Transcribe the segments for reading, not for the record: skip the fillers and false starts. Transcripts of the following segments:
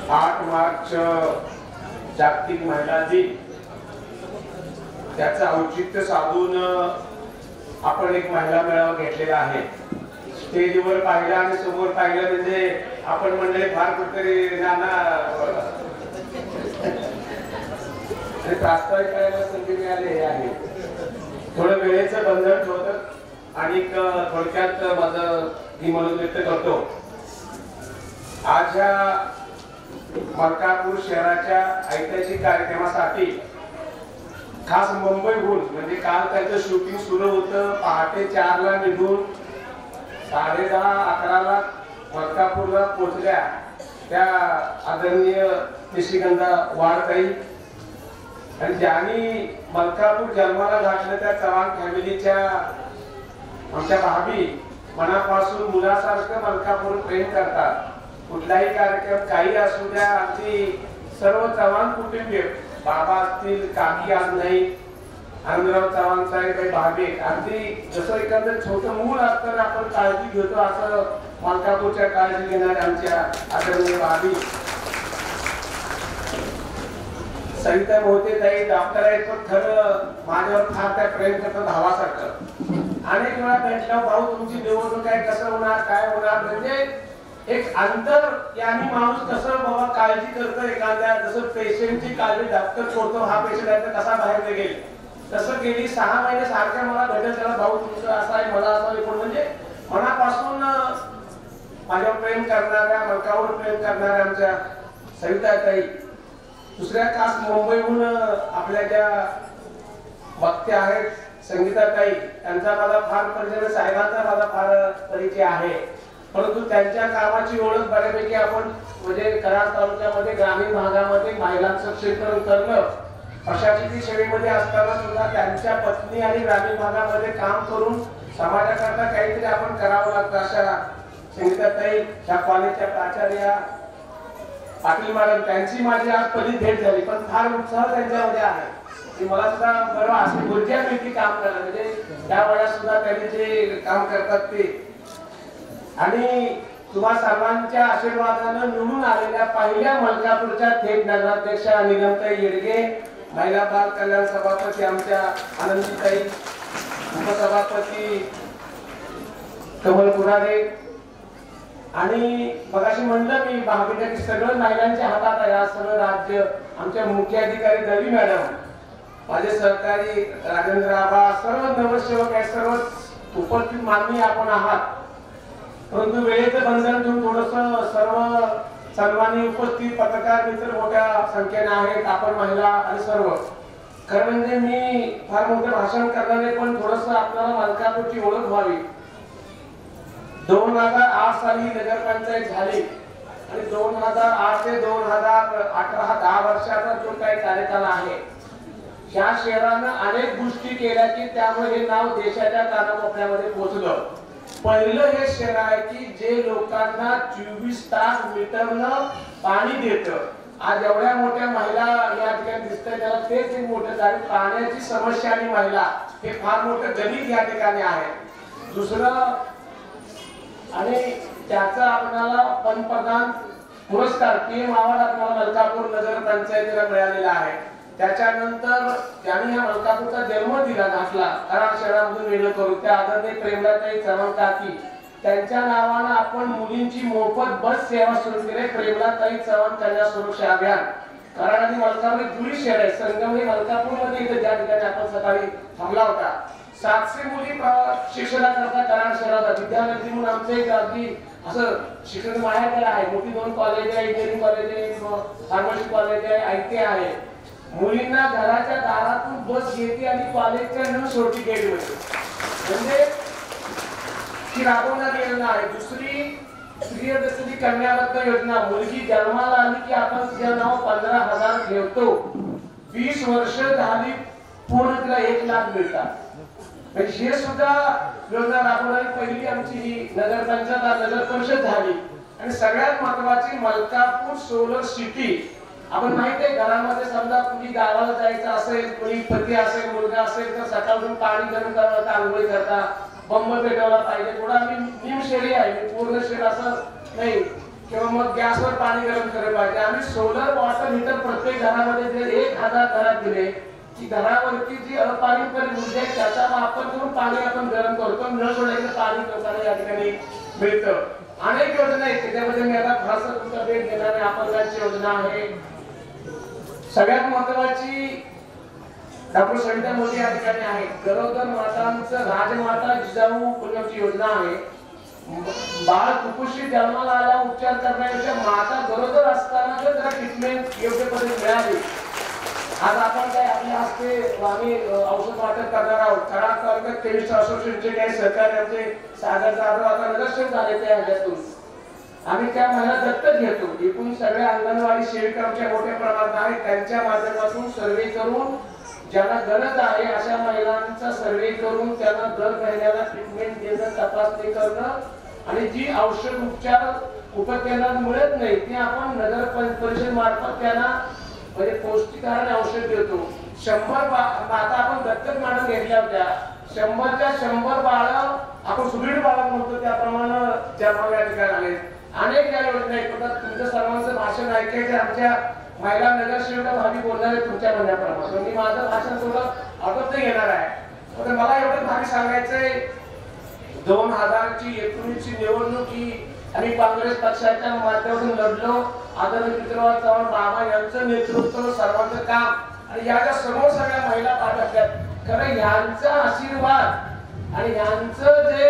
8 मार्च जागतिक महिला दिन, त्याचं औचित्य साधून आपण एक महिला मेळावा घेतलेला आहे. स्टेजवर पाहिलं आणि समोर पाहिलं म्हणजे आपण मंडळी फार कुठेतरी नाना प्रास्ताविक करायला संधी मिळाली आहे. थोडं वेळेचं बंधन ठेवतं आणि थोडक्यात माझं ही म्हणून व्यक्त करतो. आज ह्या मलकापूर शहराच्या ऐतिहासिक कार्यक्रमासाठी खास मुंबईहून, म्हणजे काल त्यांचं शूटिंग सुरू होतं, पहाटे 4 ला निघून 10:30-11 ला मलकापूरला पोहोचल्या त्या आदरणीय निशिगंधा वाडताई आणि ज्यांनी मलकापूर जन्माला घातलं त्या चव्हाण फॅमिलीच्या आमच्या भाभी मनापासून मुलासारखं मलकापूर प्रेम करतात. कुठलाही कार्यक्रम काही असू द्या, अगदी सर्व चव्हाण कुटुंबीय, बाबा असतील, काकी आज नाही, आनंदराव चव्हाण साहेब, भाभी, अगदी जसं एखादं छोटं मूल असतं आपण काळजी घेतो असं मलकापूरच्या काळजी घेणाऱ्या आमच्या आदरणीय भाभी सविता मोहिते ताई डॉक्टर आहेत, पण खरं माझ्यावर फार त्या प्रेम करतात भावासारखं. अनेक वेळा भेटला, भाऊ तुमची निवडणूक आहे, कसं होणार, काय होणार, म्हणजे एक अंतर यानी माणूस कसं बाबा काळजी करतो एखाद्या, जसं पेशंटची काळजी डॉक्टर करतो, हा पेशंट आहे तर कसा बाहेर निघेल तसं गेली 6 महिने सारख्या मला भेटत त्याला, भाऊ तुमचं असं आहे, मला असं आहे, पण म्हणजे मनापासून माझ्यावर प्रेम करणाऱ्या, मलकावर प्रेम करणाऱ्या आमच्या सविता ताई. दुसऱ्या खास मुंबईहून आपल्या ज्या वक्त्या आहेत संगीता ताई, त्यांचा मला फार परिचय, साहेबांचा मला फार परिचय आहे, परंतु त्यांच्या कामाची ओळख बऱ्यापैकी आपण म्हणजे कराड तालुक्यामध्ये ग्रामीण भागामध्ये महिलांचं सक्षमीकरण करणं, प्रशासकीय सेवेमध्ये असताना सुद्धा त्यांच्या पत्नी आणि ग्रामीण भागामध्ये काम करून समाजाकरता काहीतरी आपण करावं लागतं. अशा संगीताताई त्या कॉलेजच्या प्राचार्या पाटील मॅडम, त्यांची माझी आज पहिली भेट झाली, पण फार उत्साह त्यांच्यामध्ये आहे की मला सुद्धा बरं अशी ऊर्जा मिळते काम करायला, म्हणजे त्या वयात सुद्धा त्यांनी जे काम करतात ते. आणि तुम्हा सर्वांच्या आशीर्वादानं निवडून आलेल्या पहिल्या मलकापूरच्या थेट नगराध्यक्षा निगमताई येडगे, महिला बाल कल्याण सभापती आमच्या आनंदीताई, उपसभापती कमल कुराडे, आणि मगाशी म्हणलं मी भाभीला की सगळं महिलांच्या हातात आहे, आज सगळं राज्य. आमच्या मुख्य अधिकारी दवी मॅडम, माझे सहकारी राजेंद्र आबा, सर्व नगरसेवक आहे, सर्व उपस्थित माननीय आपण आहात. परंतु वेळेचं बंधन ठेवून थोडस सर्व सन्मानी उपस्थित पत्रकार मित्र मोठ्या संख्येने आहेत, आपण महिला आणि सर्व. खरं म्हणजे मी फार मोठं भाषण करणार नाही, पण थोडस आपल्याला मलकापूरची ओळख व्हावी. 2008 साली नगरपंचायत झाली आणि 2008 ते 2018 हा 10 वर्षाचा जो काही कार्यकाल आहे, ह्या शहरानं अनेक गोष्टी केल्या की त्यामुळे हे नाव देशाच्या कानाकोपऱ्यामध्ये पोहोचलं. पहिलं हे शहर आहे की जे लोकांना 24 तास मीटरनं पाणी देतं. आज एवढ्या मोठ्या महिला या ठिकाणी दिसतंय, त्याला तेच एक मोठं कारण पाण्याची समस्या आणि महिला हे फार मोठं गणित या ठिकाणी आहे. दुसरं, आणि त्याचा आपल्याला पंतप्रधान पुरस्कार PM अवॉर्ड आपल्याला मलकापूर नगर पंचायतीला मिळालेला आहे. त्याच्यानंतर त्यांनी या मलकापूरचा जन्म दिला घातला कराड शहरामधून वेगळं करून, त्या आदरणीय प्रेमलाताई चव्हाण काकी, त्यांच्या नावानं आपण मुलींची मोफत बस सेवा सुरू केली. प्रेमलाताई चव्हाण कन्या सुरक्षा अभियान. कराड आणि मलकापूर जुळी शहर आहे, संगम हे मलकापूरमध्ये इथे ज्या ठिकाणी आपण सकाळी थांबला होता. 700 मुली शिक्षणाकरता कराड शहरात विद्यालय म्हणून आमचे एक अगदी असं शिक्षण माहेर आहे. मोठी 2 कॉलेज आहे, इंजिनिअरिंग कॉलेज आहे, फार्मसी कॉलेज आहे, IT आहे. मुलींना घराच्या दारातून बस घेते आणि कॉलेजच्या न सोडती गेटमध्ये, म्हणजे ती राबवण्यात योजना आहे. दुसरी स्त्रियदर्शनी कन्यारत्न योजना, मुलगी जन्माला आली की आपण तिचं नाव 15,000 ठेवतो. 20 वर्ष झाली पूर्ण तिला 1 लाख मिळतात. हे सुद्धा योजना राबवणारी पहिली आमची ही नगरपंचायत नगर परिषद झाली. आणि सगळ्यात महत्वाची मलकापूर सोलर सिटी. आपण माहिती आहे घरामध्ये समजा कुणी गावाला जायचं असेल, कुणी पती असेल, मुलगा असेल, तर सकाळून पाणी गरम करता, आंघोळी करता, बंब पेटवला पाहिजे. थोडा मी निम शहरी आहे, पूर्ण शहर असं नाही, किंवा मग गॅसवर पाणी गरम करायला पाहिजे. आम्ही सोलर वॉटर हीटर प्रत्येक घरामध्ये जर 1000 घरात दिले की घरावरती जी अपारंपरिक ऊर्जा आहे त्याचा वापर करून पाणी आपण गरम करतो. न सोडायचं पाणी लोकांना या ठिकाणी मिळतं. अनेक योजना आहेत त्याच्यामध्ये मी आता फारसा तुमचा वेळ घेणार आहे. अपंगांची योजना आहे. सगळ्यात महत्वाची डॉक्टर सविता मोदी या ठिकाणी आहे. गरोदर मातांचं राजमाता जिजाऊ पुण्याची योजना आहे. बाळ कुपोषित जन्माला आल्या उपचार करण्यापेक्षा माता गरोदर असताना जर त्याला ट्रीटमेंट योग्य पद्धतीने मिळाली. आज आपण काय आपल्या हस्ते आम्ही औषध वाटप करणार आहोत. कराड तालुक्यात 23 असोसिएशनचे काही सहकारी आमचे सागर जाधव आता निदर्शन झाले त्या ह्याच्यातून आम्ही त्या महिला दत्तक घेतो. एकूण सगळ्या अंगणवाडी सेविका आमच्या मोठ्या प्रमाणात आहेत. त्यांच्या माध्यमातून सर्वे करून ज्यांना गरज आहे अशा महिलांचा सर्वे करून त्यांना दर महिन्याला ट्रीटमेंट देणं, तपासणी करणं आणि जी औषध उपचार उपकेंद्रात मिळत नाही ते आपण नगर परिषद मार्फत त्यांना म्हणजे पौष्टिक आहार औषध देतो. 100 आता आपण दत्तक मॅडम घेतल्या होत्या. 100च्या 100 बाळ आपण सुदृढ बाळक म्हणतो त्याप्रमाणे जन्माला ठिकाणी आले. अनेक या योजना आहेत. तुमच्या सर्वांचं भाषण ऐकायचं आमच्या महिला नगरसेविका भावी बोलणार आहे तुमच्या म्हणण्याप्रमाणे. मी माझं भाषण थोडं अगोदर घेणार आहे. पण मला एवढं भावी सांगायचंय 2019ची निवडणूक ही आम्ही काँग्रेस पक्षाच्या माध्यमातून लढलो. आदरणीय पृथ्वीराज चव्हाण बाबा यांचं नेतृत्व सर्वांचं काम आणि याच्या समोर सगळ्या महिला पाठवतात. खरं यांचा आशीर्वाद आणि यांचं जे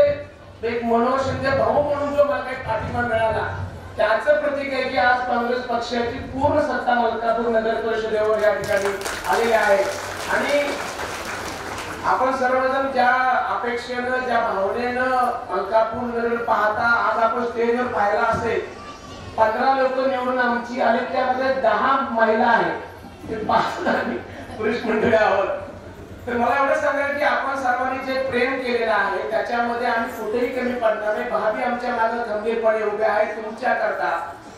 एक मनोशिंदे भाऊ म्हणून जो मला काही पाठिंबा मिळाला त्याचं प्रतीक आहे की आज काँग्रेस पक्षाची पूर्ण सत्ता मलकापूर नगर परिषदेवर या ठिकाणी आलेली आहे. आणि आपण सर्वजण ज्या अपेक्षेनं ज्या भावनेनं मलकापूर नगर पाहता आज आपण स्टेजवर पाहिला असेल 15 लोक निवडून आमची आली त्यामध्ये 10 महिला आहेत. ते 5 पुरुष मंडळी आहोत. तर मला एवढं सांगायचं की आपण सर्वांनी जे प्रेम केलेलं आहे त्याच्यामध्ये आम्ही कुठेही कमी पडणार नाही. भाभी आमच्या मागे खंबीरपणे उभे आहेत तुमच्या करता.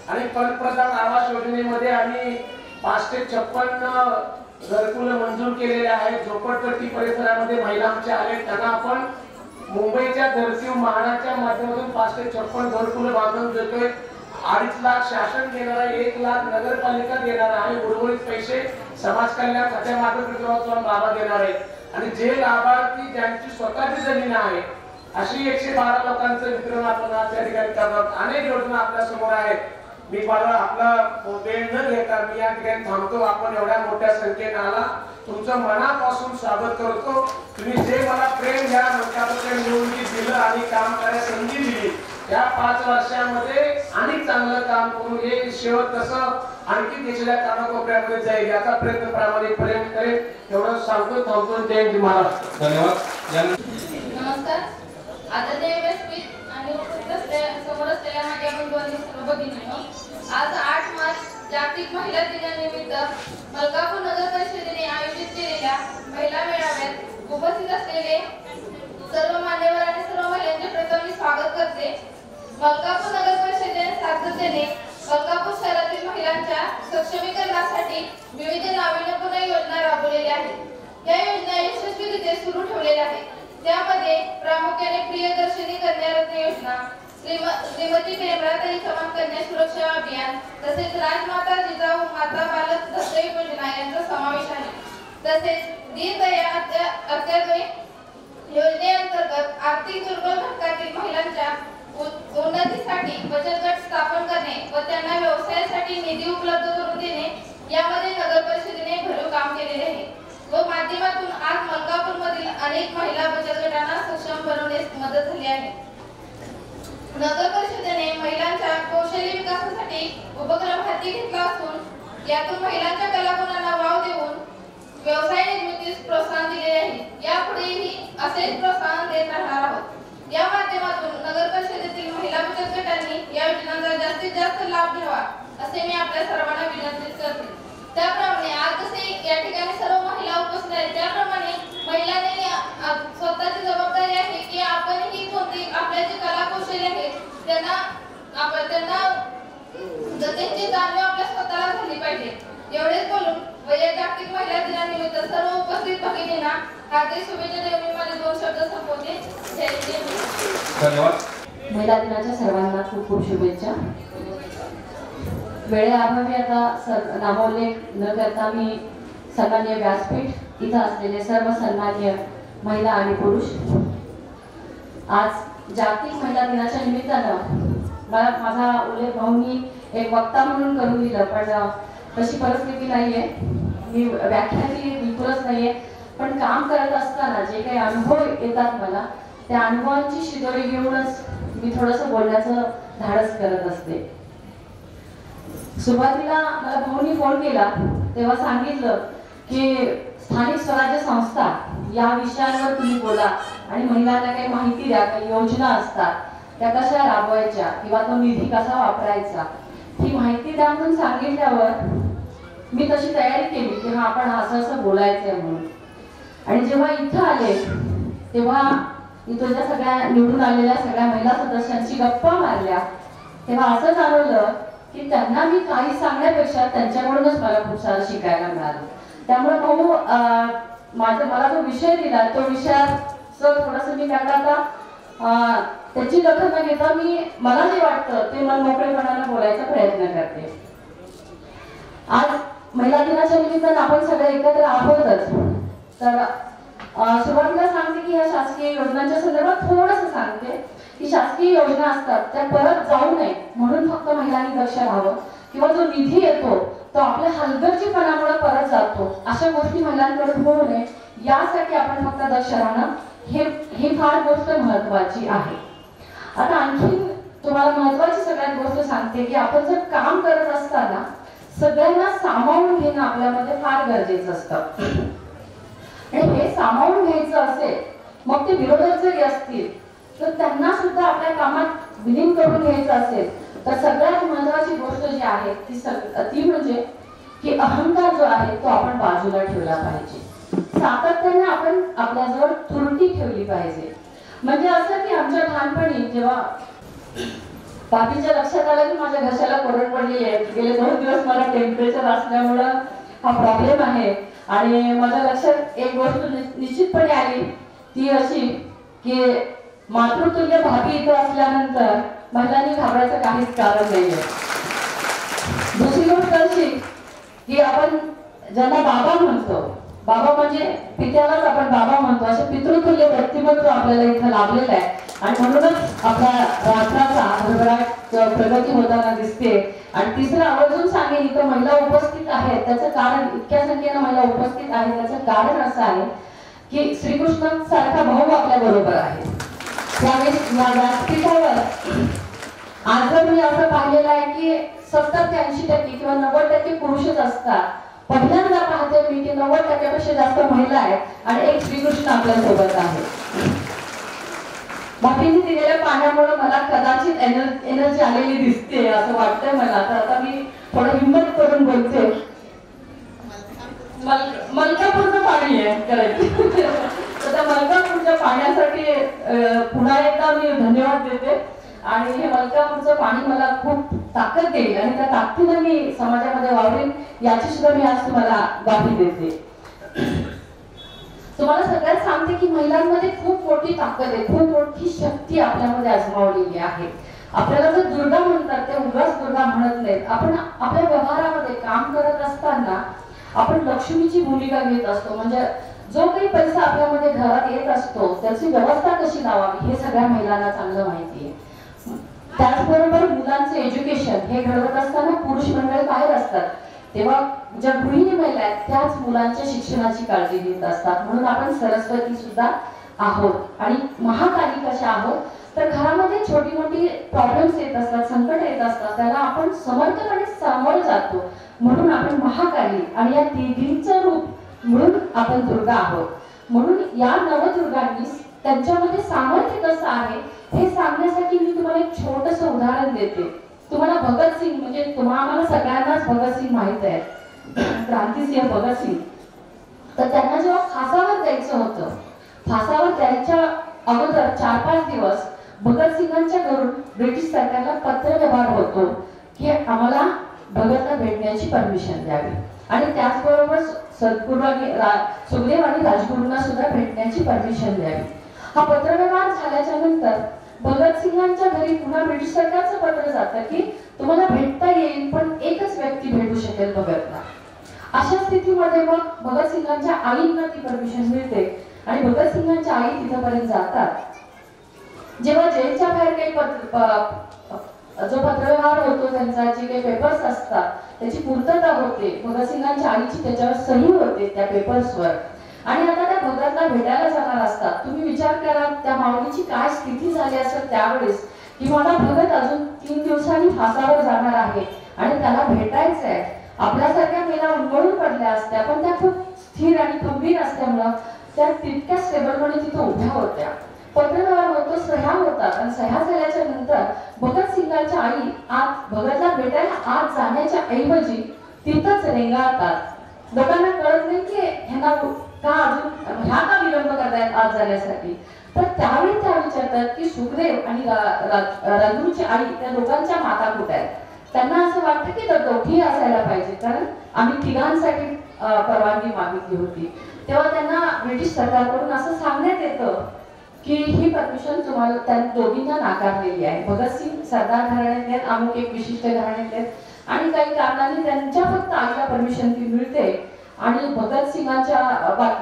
आणि पंतप्रधान आवास योजनेमध्ये आम्ही 556 घरकुल मंजूर केलेले आहेत. झोपडपट्टी परिसरामध्ये महिला आमच्या आले त्यांना आपण मुंबईच्या धर्तीव महाडाच्या माध्यमातून 556 घरकुल बांधून देतोय. 2.5 लाख शासन देणार आहे. 1 लाख नगरपालिका देणार आहे. उर्वरित पैसे समाज कल्याण खात्यामार्फत बाबा देणार आहे. आणि जे लाभार्थी ज्यांची स्वतःची जमीन आहे अशी 112 लोकांचं वितरण आपण आज या ठिकाणी करणार. अनेक योजना आपल्या समोर आहेत. मी मला आपला वेळ न घेता मी या ठिकाणी थांबतो. आपण एवढ्या मोठ्या संख्येने आला तुमचं मनापासून स्वागत करतो. तुम्ही जे मला प्रेम या मलकापूरच्या निवडणुकीत दिलं आणि काम करायला संधी दिली या 5 वर्षामध्ये आणि चांगलं काम करून हे शेवट कसं आणखी देशाच्या कानाकोपऱ्यामध्ये जाईल याचा प्रयत्न प्रामाणिकपणे करेल. एवढं सांगतो थांबतो. जय हिंद महाराष्ट्र. धन्यवाद. नमस्कार. आदरणीय व्यासपीठ आणि समोर असलेल्या माझ्या बंधूंनी सर्व भगिनींनो, आज 8 मार्च जागतिक महिला दिनानिमित्त मलकापूर नगर परिषदेने आयोजित केलेल्या महिला मेळाव्यात उपस्थित असलेले सर्व मान्यवर आणि सर्व महिलांचे प्रथम मी स्वागत करते. मलकापूर नगर परिषदेने सातत्याने मलकापूर शहरातील महिलांच्या सक्षमीकरणासाठी विविध नाविन्यपूर्ण योजना राबवलेल्या आहेत. या योजना यशस्वीरित्या सुरू ठेवलेल्या आहेत. त्यामध्ये प्रामुख्याने प्रियदर्शनी कन्यारत्न योजना, श्रीमती प्रेमराताई चव्हाण कन्या सुरक्षा अभियान तसेच राजमाता जिजाऊ माता बालक दत्तक योजना यांचा समावेश आहे. तसेच दीनदयाळ अंत्योदय योजनेअंतर्गत आर्थिक दुर्बल घटकातील महिलांच्या उन्नतीसाठी बचत गट स्थापन करणे व त्यांना व्यवसायासाठी निधी उपलब्ध करून देणे यामध्ये नगर परिषदेने भरीव काम केलेले आहे व माध्यमातून आज मलकापूर मधील अनेक महिला बचत गटांना सक्षम बनवण्यास मदत झाली आहे. नगर परिषदेने महिलांच्या कौशल्य विकासासाठी उपक्रम हाती घेतला असून यातून महिलांच्या कलागुणांना वाव देऊन व्यवसाय निर्मितीस प्रोत्साहन दिले आहे. यापुढेही असेच प्रोत्साहन देत राहणार आहोत. या माध्यमातून नगर परिषदेतील महिला बचत गटांनी या योजनांचा जास्तीत जास्त लाभ घ्यावा असे मी आपल्या सर्वांना विनंती करते. त्याप्रमाणे आज जसे या ठिकाणी सर्व महिला उपस्थित आहेत त्याप्रमाणे महिलांनी स्वतःची जबाबदारी आहे की आपण ही कोणती आपल्या जे कला कौशल्य आहे त्यांना त्यांची जाणीव आपल्या स्वतःला झाली पाहिजे. एवढेच बोलून व या जागतिक महिला दिनानिमित्त सर्व उपस्थित भगिनींना हार्दिक शुभेच्छा देऊन मी माझे 2 शब्द संपवते. जय हिंद. धन्यवाद. महिला दिनाच्या सर्वांना खूप खूप शुभेच्छा. वेळेअभावी आता नामोल्लेख न करता मी सन्माननीय व्यासपीठ इथं असलेले सर्व सन्माननीय महिला आणि पुरुष, आज जागतिक महिला दिनाच्या निमित्तानं मला माझा उल्लेख भाऊंनी एक वक्ता म्हणून करून दिलं, पण तशी परिस्थिती नाहीये, मी व्याख्याती बिलकुलच नाहीये, पण काम करत असताना जे काही अनुभव येतात मला, त्या अनुभवांची शिदोरी घेऊनच मी थोडंसं बोलण्याचं धाडस करत असते. सुरुवातीला मला भाऊनी फोन केला तेव्हा सांगितलं की स्थानिक स्वराज्य संस्था या विषयांवर तुम्ही बोला आणि महिलांना काही माहिती द्या, काही योजना असतात त्या कशा राबवायच्या किंवा तो निधी कसा वापरायचा ही माहिती द्या म्हणून सांगितल्यावर मी तशी तयारी केली की हा आपण असं असं बोलायचंय म्हणून. आणि जेव्हा इथं आले तेव्हा इथं सगळ्या निवडून आलेल्या सगळ्या महिला सदस्यांची गप्पा मारल्या तेव्हा असं जाणवलं की त्यांना मी काही सांगण्यापेक्षा त्यांच्याकडूनच मला खूप सारं शिकायला मिळालं. त्यामुळे भाऊ मला जो विषय दिला तो विषयाचं थोडंसं मी त्याला आता त्याची दखल न घेता मला जे वाटतं ते मन मोकळेपणाने बोलायचा प्रयत्न करते. आज महिला दिनाच्या निमित्तानं आपण सगळे एकत्र आहोतच, तर सुरुवातीला सांगते की या शासकीय योजनांच्या संदर्भात थोडंसं सांगते की शासकीय योजना असतात त्या परत जाऊ नये म्हणून फक्त महिलांनी लक्ष राहावं, किंवा जो निधी येतो तो आपल्या हलगर्जीपणामुळे परत जातो अशा गोष्टी महिलांकडून होऊ नये यासाठी आपण फक्त दक्ष राहणं हे फार गोष्ट महत्वाची आहे. आता आणखी तुम्हाला महत्वाची सगळ्यात गोष्ट सांगते की आपण जर काम करत असताना सगळ्यांना सामावून घेणं आपल्यामध्ये फार गरजेचं असतं. आणि हे सामावून घ्यायचं असेल मग ते विरोधक जरी असतील तर त्यांना सुद्धा आपल्या कामात विलीन करून घ्यायचं असेल तर सगळ्यात महत्वाची गोष्ट जी आहे ती म्हणजे की अहंकार जो आहे तो आपण बाजूला ठेवला पाहिजे. सातत्याने आपण आपल्याजवळ त्रुटी ठेवली पाहिजे. म्हणजे असं की आमच्या लहानपणी जेव्हा बाबीच्या लक्षात आलं की माझ्या घशाला कोरड पडली आहे, गेले 2 दिवस मला टेम्परेचर असल्यामुळं हा प्रॉब्लेम आहे, आणि माझ्या लक्षात एक गोष्ट निश्चितपणे आली ती अशी की मातृतुल्य भाभी इथं असल्यानंतर महिलांनी घाबरायचं काहीच कारण नाहीये. दुसरी गोष्ट अशी की आपण ज्यांना बाबा म्हणतो, बाबा म्हणजे पित्यालाच आपण बाबा म्हणतो, असे पितृतुल्य व्यक्तिमत्व आपल्याला इथं लाभलेलं आहे. आणि म्हणूनच आपल्या राष्ट्राचा भरभराट प्रगती होताना दिसते. आणि तिसरं आवर्जून सांगेन इथं महिला उपस्थित आहेत त्याचं कारण, इतक्या संख्येनं महिला उपस्थित आहेत त्याचं कारण असं आहे की श्रीकृष्णांसारखा भाऊ आपल्या बरोबर आहे. त्यावेळेस या व्यासपीठावर आज जर मी असं पाहिलेलं आहे की 70 ते 80% किंवा 90% पुरुषच असतात. पहिल्यांदा पाहते मी की 90% जास्त महिला आहेत आणि एक श्रीकृष्ण आपल्या सोबत आहे. बाकींनी दिलेल्या पाण्यामुळे मला कदाचित एनर्जी आलेली दिसते असं वाटतंय मला. तर आता मी थोडं हिंमत करून बोलते. मलकापूरचं पाणी आहे करायचं तर त्या मलकापूरच्या पाण्यासाठी पुन्हा एकदा मी धन्यवाद देते. आणि हे मलकापूरचं पाणी मला खूप ताकद देईल आणि त्या ताकदीने मी समाजामध्ये वावरेन याची सुद्धा मी आज तुम्हाला ग्वाही देते. तुम्हाला सगळ्यात सांगते की महिलांमध्ये खूप मोठी ताकद आहे, खूप मोठी शक्ती आपल्यामध्ये आजमावलेली आहे. आपल्याला जर दुर्गा म्हणतात ते उगाच दुर्गा म्हणत नाहीत. आपण आपल्या व्यवहारामध्ये काम करत असताना आपण लक्ष्मीची भूमिका घेत असतो. म्हणजे जो काही पैसा आपल्यामध्ये घरात येत असतो त्याची व्यवस्था कशी लावावी हे सगळ्या महिलांना चांगलं माहिती आहे. त्याचबरोबर मुलांचं एज्युकेशन हे घडवत असताना पुरुष मंडळी बाहेर असतात तेव्हा ज्या गृहिणी महिला आहेत त्याच मुलांच्या शिक्षणाची काळजी घेत असतात. म्हणून आपण सरस्वती सुद्धा आहोत. आणि महाकाली कशा आहोत तर घरामध्ये छोटी मोठी प्रॉब्लेम्स येत असतात, संकट येत असतात, त्याला आपण समर्थपणे सामोरं जातो म्हणून आपण महाकाली आणि या तिघींचं रूप म्हणून आपण दुर्गा आहोत. म्हणून या नवदुर्गांनी त्यांच्यामध्ये सामर्थ्य कसं आहे हे सांगण्यासाठी मी तुम्हाला एक छोटंसं उदाहरण देते. तुम्हाला भगतसिंग म्हणजे आम्हाला सगळ्यांनाच भगतसिंग माहित आहे, क्रांतिसिंह भगतसिंग. तर त्यांना जेव्हा फासावर द्यायचं होतं, फासावर द्यायच्या अगोदर 4-5 दिवस भगतसिंगांच्या घरून ब्रिटिश सरकारला पत्र व्यवहार होतो की आम्हाला भगतला भेटण्याची परमिशन द्यावी आणि त्याचबरोबर सद्गुरू आणि सुखदेव आणि राजगुरूंना सुद्धा भेटण्याची परमिशन द्यावी. हा पत्रव्यवहार झाल्याच्या नंतर भगतसिंगांच्या घरी पुन्हा ब्रिटिश सरकारचं पत्र जातं की तुम्हाला भेटता येईल पण एकच व्यक्ती भेटू शकेल भगतला. अशा स्थितीमध्ये मग भगतसिंगांच्या आईंना ती परमिशन मिळते आणि भगतसिंगांच्या आई तिथपर्यंत जातात. जेव्हा जेलच्या बाहेर काही जो पत्रव्यवहार होतो, त्यांचा जे काही पेपर्स असतात त्याची पूर्तता होते, भगतसिंगांच्या आईची त्याच्यावर सही होते त्या पेपर्सवर. आणि आता त्या भगतला भेटायला जाणार असतात. तुम्ही विचार करा त्या माऊलीची काय स्थिती झाली असेल त्यावेळेस की मला भगत अजून 3 दिवसांनी फासावर जाणार आहे आणि त्याला भेटायचं आहे. आपल्यासारख्या महिला उन्मळून पडल्या असत्या पण त्या खूप स्थिर आणि खंबीर असल्यामुळं त्या तितक्या स्टेबलपणे तिथं उभ्या होत्या. पत्रव्यवहार होतो, सह्या होतात आणि सह्या झाल्याच्या नंतर भगतसिंगांच्या आई आत भगतला भेटायला आत जाण्याच्या ऐवजी तिथंच रेंगाळतात. लोकांना कळत नाही की ह्यांना का अजून ह्या का विलंब करतायत आत जाण्यासाठी. तर त्यावेळी त्या विचारतात की सुखदेव आणि राजूची आई त्या दोघांच्या माता कुठे आहेत. त्यांना असं वाटतं की तर दोघी असायला पाहिजे कारण आम्ही तिघांसाठी परवानगी मागितली होती. तेव्हा त्यांना ब्रिटिश सरकारकडून असं सांगण्यात येतं की ही परमिशन तुम्हाला त्या दोघींना नाकारलेली आहे. भगतसिंग सरदार घराण्यात आहेत, अमुक एक विशिष्ट घराण्यात आहेत आणि काही कारणांनी त्यांच्या फक्त आईला परमिशन ती मिळते आणि भगतसिंगांच्या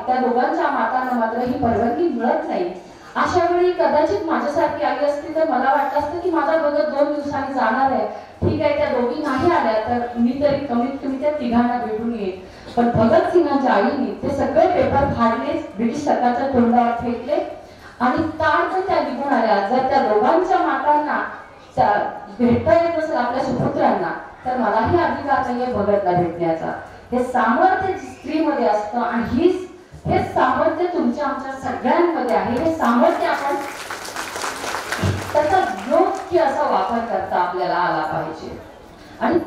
त्या दोघांच्या मातांना मात्र ही परवानगी मिळत नाही. अशा वेळी कदाचित माझ्यासारखी आई असती तर मला वाटलं असतं की माझा भगत 2 दिवसांनी जाणार आहे, ठीक आहे, त्या दोघी नाही आल्या तर मी तरी कमीत कमी त्या तिघांना भेटून येईल. पण भगतसिंगांच्या आईने ते सगळे पेपर फाडले, ब्रिटिश सरकारच्या तोंडावर फेकले आणि ताडपण त्या निघून आल्या. जर त्या दोघांच्या मातांना भेटता येत नसेल आपल्या सुपुत्रांना तर मलाही अधिकार नाहीये भगतला भेटण्याचा. हे सामर्थ्य स्त्रीमध्ये असतं आणि हे सामर्थ्य तुमच्या आमच्या सगळ्यांमध्ये आहे. हे सामर्थ्य आपण त्याचा योग्य असा वापर करता आपल्याला आला पाहिजे आणि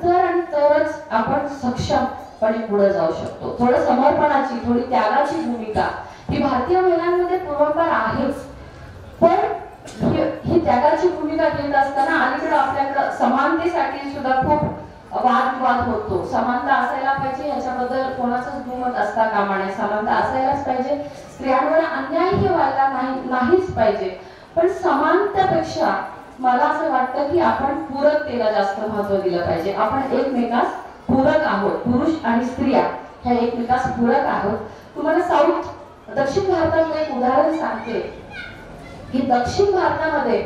तरच आपण सक्षमपणे पुढे जाऊ शकतो. थोडं समर्पणाची, थोडी त्यागाची भूमिका ही भारतीय महिलांमध्ये पूर्वपण आहेच. पण ही त्यागाची भूमिका घेत असताना अलीकडे आपल्याकडे समानतेसाठी सुद्धा खूप वादविवाद होतो. समानता असायला पाहिजे याच्याबद्दल कोणाचंच दुमत असता कामा नये. समानता असायलाच पाहिजे, स्त्रियांवर अन्यायही व्हायला नाहीच पाहिजे. पण समानतेपेक्षा मला असं वाटतं की आपण पूरकतेला जास्त महत्व दिलं पाहिजे. आपण एकमेकास पूरक आहोत, पुरुष आणि स्त्रिया ह्या एकमेकास पूरक आहोत. तुम्हाला दक्षिण भारतातलं एक उदाहरण सांगते की दक्षिण भारतामध्ये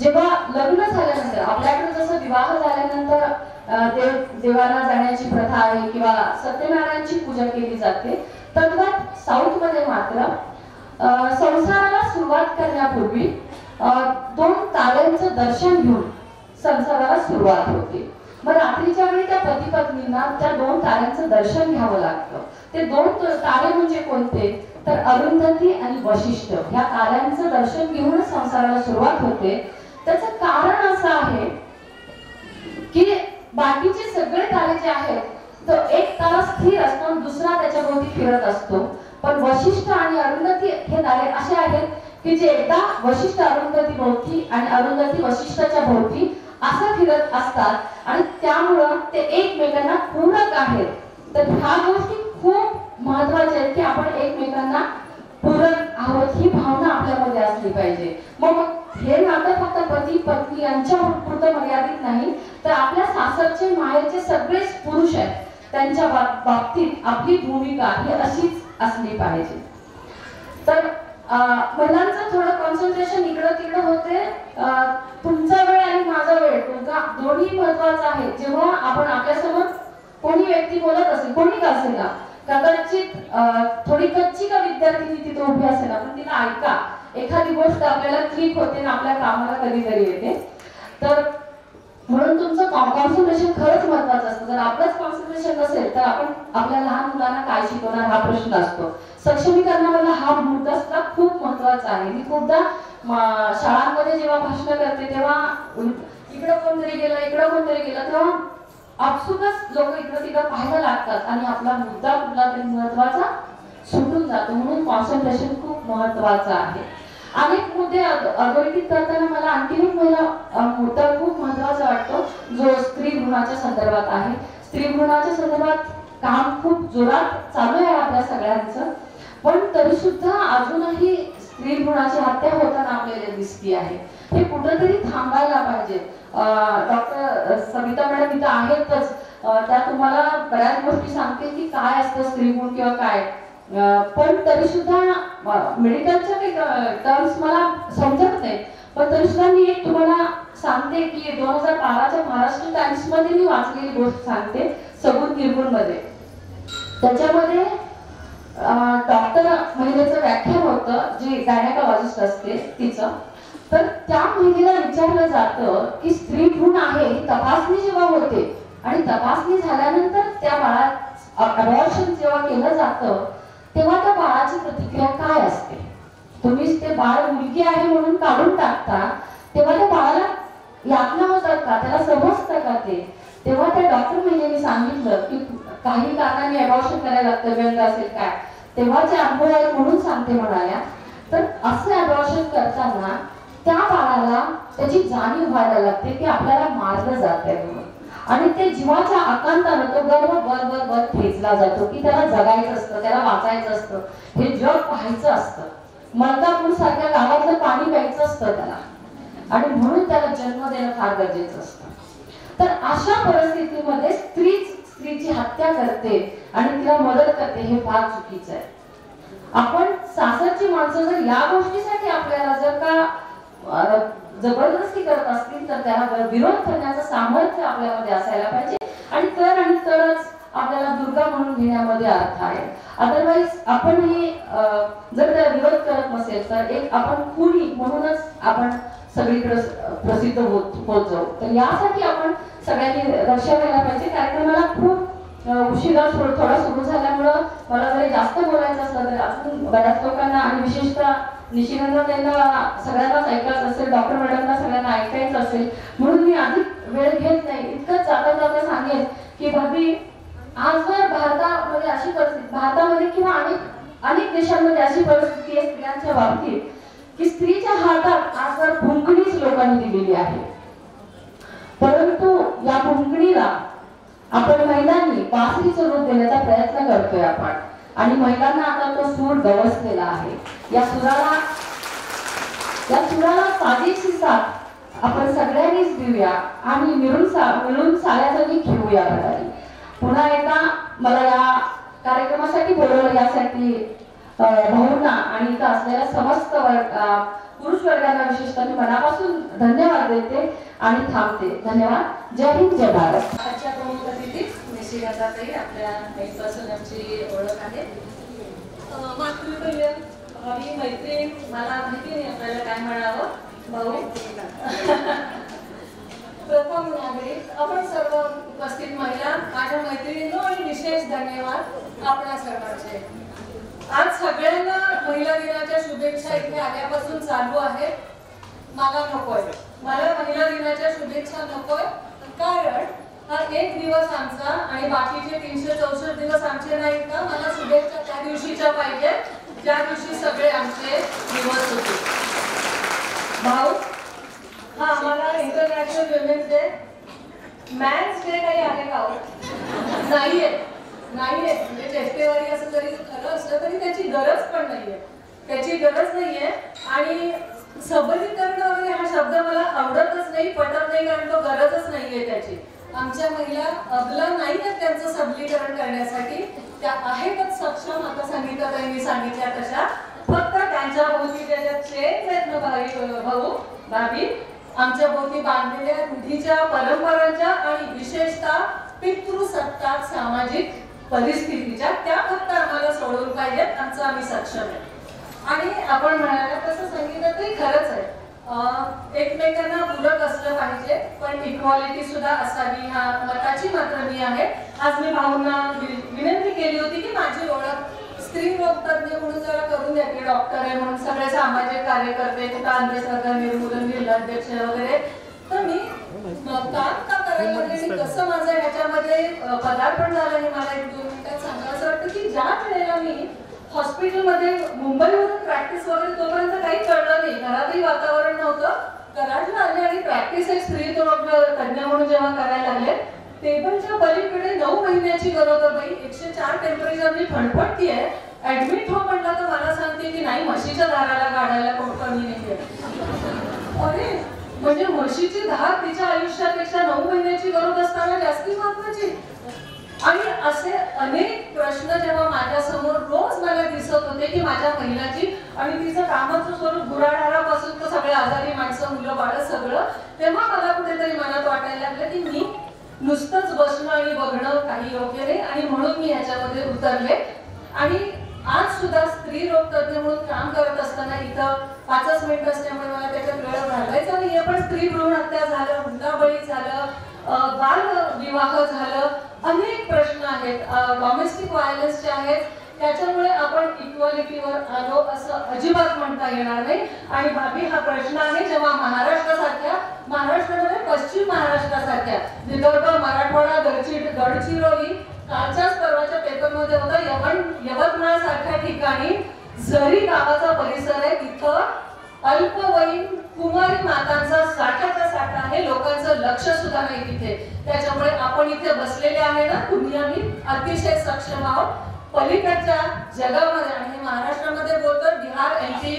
जेव्हा लग्न झाल्यानंतर आपल्याकडे जसं विवाह झाल्यानंतर देवाला जाण्याची प्रथा आहे किंवा सत्यनारायणची पूजा केली जाते, तद्वत साऊथ मध्ये मात्र संसाराला सुरुवात करण्यापूर्वी 2 ताऱ्यांचं दर्शन घेऊन संसाराला सुरुवात होते. मग रात्रीच्या वेळी त्या पती पत्नींना त्या 2 ताऱ्यांचं दर्शन घ्यावं लागतं. ते 2 तारे म्हणजे कोणते तर अरुंधती आणि वशिष्ठ ह्या ताऱ्यांचं दर्शन घेऊनच संसाराला सुरुवात होते. त्याचं कारण असं आहे की बाकीचे सगळे तारे जे आहेत तर एक तारा स्थिर असतो, दुसरा त्याच्या भोवती फिरत असतो. पण वशिष्ठ आणि अरुंधती हे तारे असे आहेत की जे एकदा वशिष्ठ अरुंधती भोवती आणि अरुंधती वशिष्ठाच्या भोवती असं फिरत असतात आणि त्यामुळं ते एकमेकांना पूरक आहेत. तर ह्या गोष्टी खूप महत्वाच्या आहेत की आपण एकमेकांना पूरक आहोत ही भावना आपल्यामध्ये असली पाहिजे. मग हे नातं फक्त पती पत्नी यांच्या पुरतं मर्यादित नाही तर आपल्या सासरचे माहेरचे सगळेच पुरुष आहेत त्यांच्या बाबतीत आपली भूमिका ही अशीच असली पाहिजे. तर महिलांचं थोडं कॉन्सन्ट्रेशन इकडं तिकडं होते. तुमचा वेळ आणि माझा वेळ दोन्ही महत्वाचा आहे. जेव्हा आपण आपल्यासमोर कोणी व्यक्ती बोलत असेल, कोणी का असेल ना, कदाचित थोडी कच्ची का विद्यार्थिनी तिथे उभी असेल ना, पण तिला ऐका, एखादी गोष्ट आपल्याला क्लिक होते ना आपल्या कामाला कधीतरी येते. तर म्हणून तुमचं कॉन्सन्ट्रेशन खरंच महत्वाचं असतं. जर आपलंच कॉन्सन्ट्रेशन नसेल तर आपण आपल्या लहान मुलांना काय शिकवणार हा प्रश्न असतो. सक्षमीकरणामधला हा मुद्दा सुद्धा खूप महत्वाचा आहे. मी खूपदा शाळांमध्ये जेव्हा भाषण करते तेव्हा इकडं कोणतरी गेलं तेव्हा आपसुकच लोक इकडं तिकडं पाहायला लागतात आणि आपला मुद्दा कुठला तरी महत्वाचा सुटून जातो. म्हणून कॉन्सन्ट्रेशन खूप महत्वाचं आहे. अनेक मुद्दे अधोरेखित करताना मला आणखी एक मुद्दा खूप महत्वाचा वाटतो जो स्त्री भ्रूणाच्या संदर्भात आहे. स्त्री भ्रूणाच्या संदर्भात काम खूप जोरात चालू आहे आपल्या सगळ्यांचं, पण तरी सुद्धा अजूनही स्त्री भ्रूणाची हत्या होताना आपल्याला दिसती आहे. हे कुठंतरी थांबायला पाहिजे. डॉक्टर सविता मॅडम इथं आहेतच, त्या तुम्हाला बऱ्याच गोष्टी सांगतील की काय असतं स्त्री भ्रूण किंवा काय, पण तरी सुद्धा मेडिकलच्या काही टर्म्स मला समजत नाही, पण तरी सुद्धा मी एक तुम्हाला सांगते की 2012च्या महाराष्ट्र टाइम्स मध्ये मी वाचलेली गोष्ट सांगते, सबूत निर्मूल मध्ये. त्याच्यामध्ये डॉक्टर महिलेचं व्याख्यान होतं, जी गायनेकोलॉजिस्ट असते तिचं. तर त्या महिलेला विचारलं जातं की स्त्री भ्रूण आहे ही तपासणी जेव्हा होते आणि तपासणी झाल्यानंतर त्या बाळा अबॉर्शन जेव्हा केलं जातं तेव्हा त्या बाळाची प्रतिक्रिया काय असते. तुम्ही ते बाळ मुलगी आहे म्हणून काढून टाकता, तेव्हा त्या बाळाला यातना होतात का, त्याला समजतं का ते. तेव्हा त्या डॉक्टर महिलेने सांगितलं की काही कारणाने अबॉर्शन करायला लागतं, व्यंग असेल काय, तेव्हाचे अनुभव आहे म्हणून सांगते म्हणाल्या. तर असं अबॉर्शन करताना त्या बाळाला त्याची जाणीव व्हायला लागते की आपल्याला मारलं जात आहे म्हणून, आणि ते जीवाच्या आकांतानं तो गर्व वर वर वर खेचला जातो की त्याला जगायचं असतं, त्याला वाचायचं असतं, हे जग पाहायचं असतं, मलकापूर सारख्या गावातलं पाणी प्यायचं असतं त्याला, आणि म्हणून त्याला जन्म देणं फार गरजेचं असतं. तर अशा परिस्थितीमध्ये स्त्रीची हत्या करते आणि तिला मदत करते, हे फार चुकीचं आहे. आपण सासरची माणसं जर या गोष्टीसाठी आपल्याला जर का जबरदस्ती करत असतील तर त्याला विरोध करण्याचं सामर्थ्य आपल्यामध्ये असायला पाहिजे, आणि तरच आपल्याला दुर्गा म्हणून घेण्यामध्ये अर्थ आहे. अदरवाईज आपण हे जर त्याला विरोध करत नसेल तर एक आपण खुनी म्हणूनच आपण सगळीकडे प्रसिद्ध होत जाऊ. तर यासाठी आपण सगळ्यांनी लक्ष द्यायला पाहिजे. कार्यक्रमाला खूप उशिरा थोडा सुरू झाल्यामुळं मला जरी जास्त बोलायचं असलं तर अजून बऱ्याच लोकांना आणि विशेषतः निशिगंधा त्यांना सगळ्यांनाच ऐकायचं असेल, डॉक्टर मॅडमना सगळ्यांना ऐकायचं असेल, म्हणून मी अधिक वेळ घेत नाही. इतकंच जाता जाता सांगेन की भाभी, आजवर भारतामध्ये अशी परिस्थिती, भारतामध्ये किंवा अनेक देशांमध्ये अशी परिस्थिती आहे स्त्रियांच्या बाबतीत की स्त्रीच्या हातात आजवर भुंकणीच लोकांनी दिलेली आहे. परंतु या भुंकणीला आपण महिलांनी बासरीचं रूप देण्याचा प्रयत्न करतोय आपण, आणि महिलांना आता तो सूर गवसलेला आहे. या सुराला साधीची साथ आपण सगळ्यांनीच देऊया आणि मिळून साऱ्याजणी घेऊया घराली. पुन्हा एकदा मला या कार्यक्रमासाठी बोलवलं, यासाठी भाऊंना आणि इथं असलेल्या समस्त पुरुष वर्गाला विशेषतः मी मनापासून धन्यवाद देते आणि थांबते. धन्यवाद. जय हिंद, जय भारत. आजच्या प्रमुख अतिथी निशिगंधाताई, आपल्या आईपासून आमची ओळख आहे. मातृप्रिय भावी, मैत्रीण, मला माहिती नाही आपल्याला काय म्हणावं, भाऊ, प्रथम नागरिक, आपण सर्व उपस्थित महिला, माझ्या मैत्रिणींनो, आणि विशेष धन्यवाद आपल्या सर्वांचे. आज सगळ्यांना महिला दिनाच्या शुभेच्छा इथे आल्यापासून चालू आहेत. मला नकोय, मला महिला दिनाच्या शुभेच्छा नकोय, कारण हा एक दिवस आमचा आणि बाकीचे 364 दिवस आमचे नाहीत का. मला शुभेच्छा त्या दिवशीच्या पाहिजे ज्या दिवशी सगळे आमचे दिवस होते. भाऊ, हा आम्हाला international women's day, man's day काही आहे का? नाहीये. म्हणजे चेष्टेवारी असं जरी खरं असलं तरी त्याची गरज पण नाहीये, त्याची गरज नाहीये. आणि सबलीकरण वगैरे हा शब्द मला आवडतच नाही, पटत नाही, कारण तो गरजच नाहीये त्याची. आमच्या महिला अबला नाही आहेत त्यांचं सबलीकरण करण्यासाठी, त्या आहेतच सक्षम. आता संगीताताईंनी सांगितल्या तशा, फक्त त्यांच्या भोवती त्याच्या चेन आहेत भाऊ भाभी, आमच्या भोवती बांधलेल्या रूढीच्या, परंपरांच्या आणि विशेषतः पितृसत्ताक सामाजिक परिस्थितीच्या, त्या फक्त आम्हाला सोडवून पाहिजेत. आमचं आम्ही सक्षम आहे. आणि आपण म्हणाला तसं संगीतातही खरंच आहे, एकमेकांना पूरक असलं पाहिजे, पण इक्वालिटी सुद्धा असावी, ह्या मताची मात्र मी आहे. आज मी भाऊंना विनंती केली होती की माझी ओळख स्त्री रोग तज्ञ म्हणून जरा करून द्या, की डॉक्टर आहे म्हणून, सगळे सामाजिक कार्यकर्ते, तिथं अंधश्रद्धा निर्मूलन जिल्हाध्यक्ष वगैरे. तर मी काम का करायला लागले, कसं माझं ह्याच्यामध्ये पदार्पण झालं हे मला 1-2 मिनिटात सांगा. असं वाटतं की ज्या वेळेला मी हॉस्पिटलमध्ये मुंबईवरून प्रॅक्टिस वगैरे, तोपर्यंत काही कळलं नाही, घरातही वातावरण नव्हतं. कराडला आले आणि प्रॅक्टिस एक स्त्री रोग तज्ञ म्हणून जेव्हा करायला लागले, टेबलच्या पलीकडे 9 महिन्याची गरोदर बाई 104 टेम्परेचरनी फडफडतीये, ऍडमिट हो म्हटलं तर मला सांगते की नाही, म्हशीच्या धाराला काढायला कोणी नाहीये. अरे म्हणजे म्हशीची धार तिच्या आयुष्यापेक्षा 9 महिन्याची गरज असताना जास्ती महत्वाची. आणि असे अनेक प्रश्न जेव्हा माझ्या समोर रोज मला दिसत होते की माझ्या महिलाची आणि तिचं कामाचं स्वरूप गुराढारापासून तर सगळे आजारी माणसं, मुलं बाळ सगळं, तेव्हा मला कुठेतरी मनात वाटायला लागलं की मी नुसतंच बसणं आणि बघणं काही योग्य नाही. आणि म्हणून मी ह्याच्यामध्ये उतरले. आणि आज सुद्धा स्त्री रोग तज्ञ म्हणून काम करत असताना इथं 5 मिनिट असल्यामुळे मला त्याच्यात वेळ घालवायचा नाहीये, पण स्त्री भ्रूण हत्या झालं, हुंडाबळी झालं, बाल विवाह झालं, अनेक प्रश्न आहेत, डॉमेस्टिक व्हायलन्सचे आहेत. त्याच्यामुळे आपण इक्वालिटीवर आलो असं अजिबात म्हणता येणार नाही. आणि भाभी हा प्रश्न आहे जेव्हा महाराष्ट्रामध्ये पश्चिम महाराष्ट्रासारख्या विदर्भ, मराठवाडा, गडचिरोली, कालच्याच परवाच्या पेपरमध्ये होतं यवतमाळ सारख्या ठिकाणी जरी गावाचा परिसर आहे तिथं अल्पवयीन कुमारी मातांचा साठाचा साठा आहे, लोकांचं लक्ष सुद्धा नाही तिथे. त्याच्यामुळे आपण इथे बसलेले आहे ना, तुम्ही आम्ही अतिशय सक्षम आहोत. पलीकडच्या जगामध्ये आणि महाराष्ट्रामध्ये बोलतो, बिहार, MP,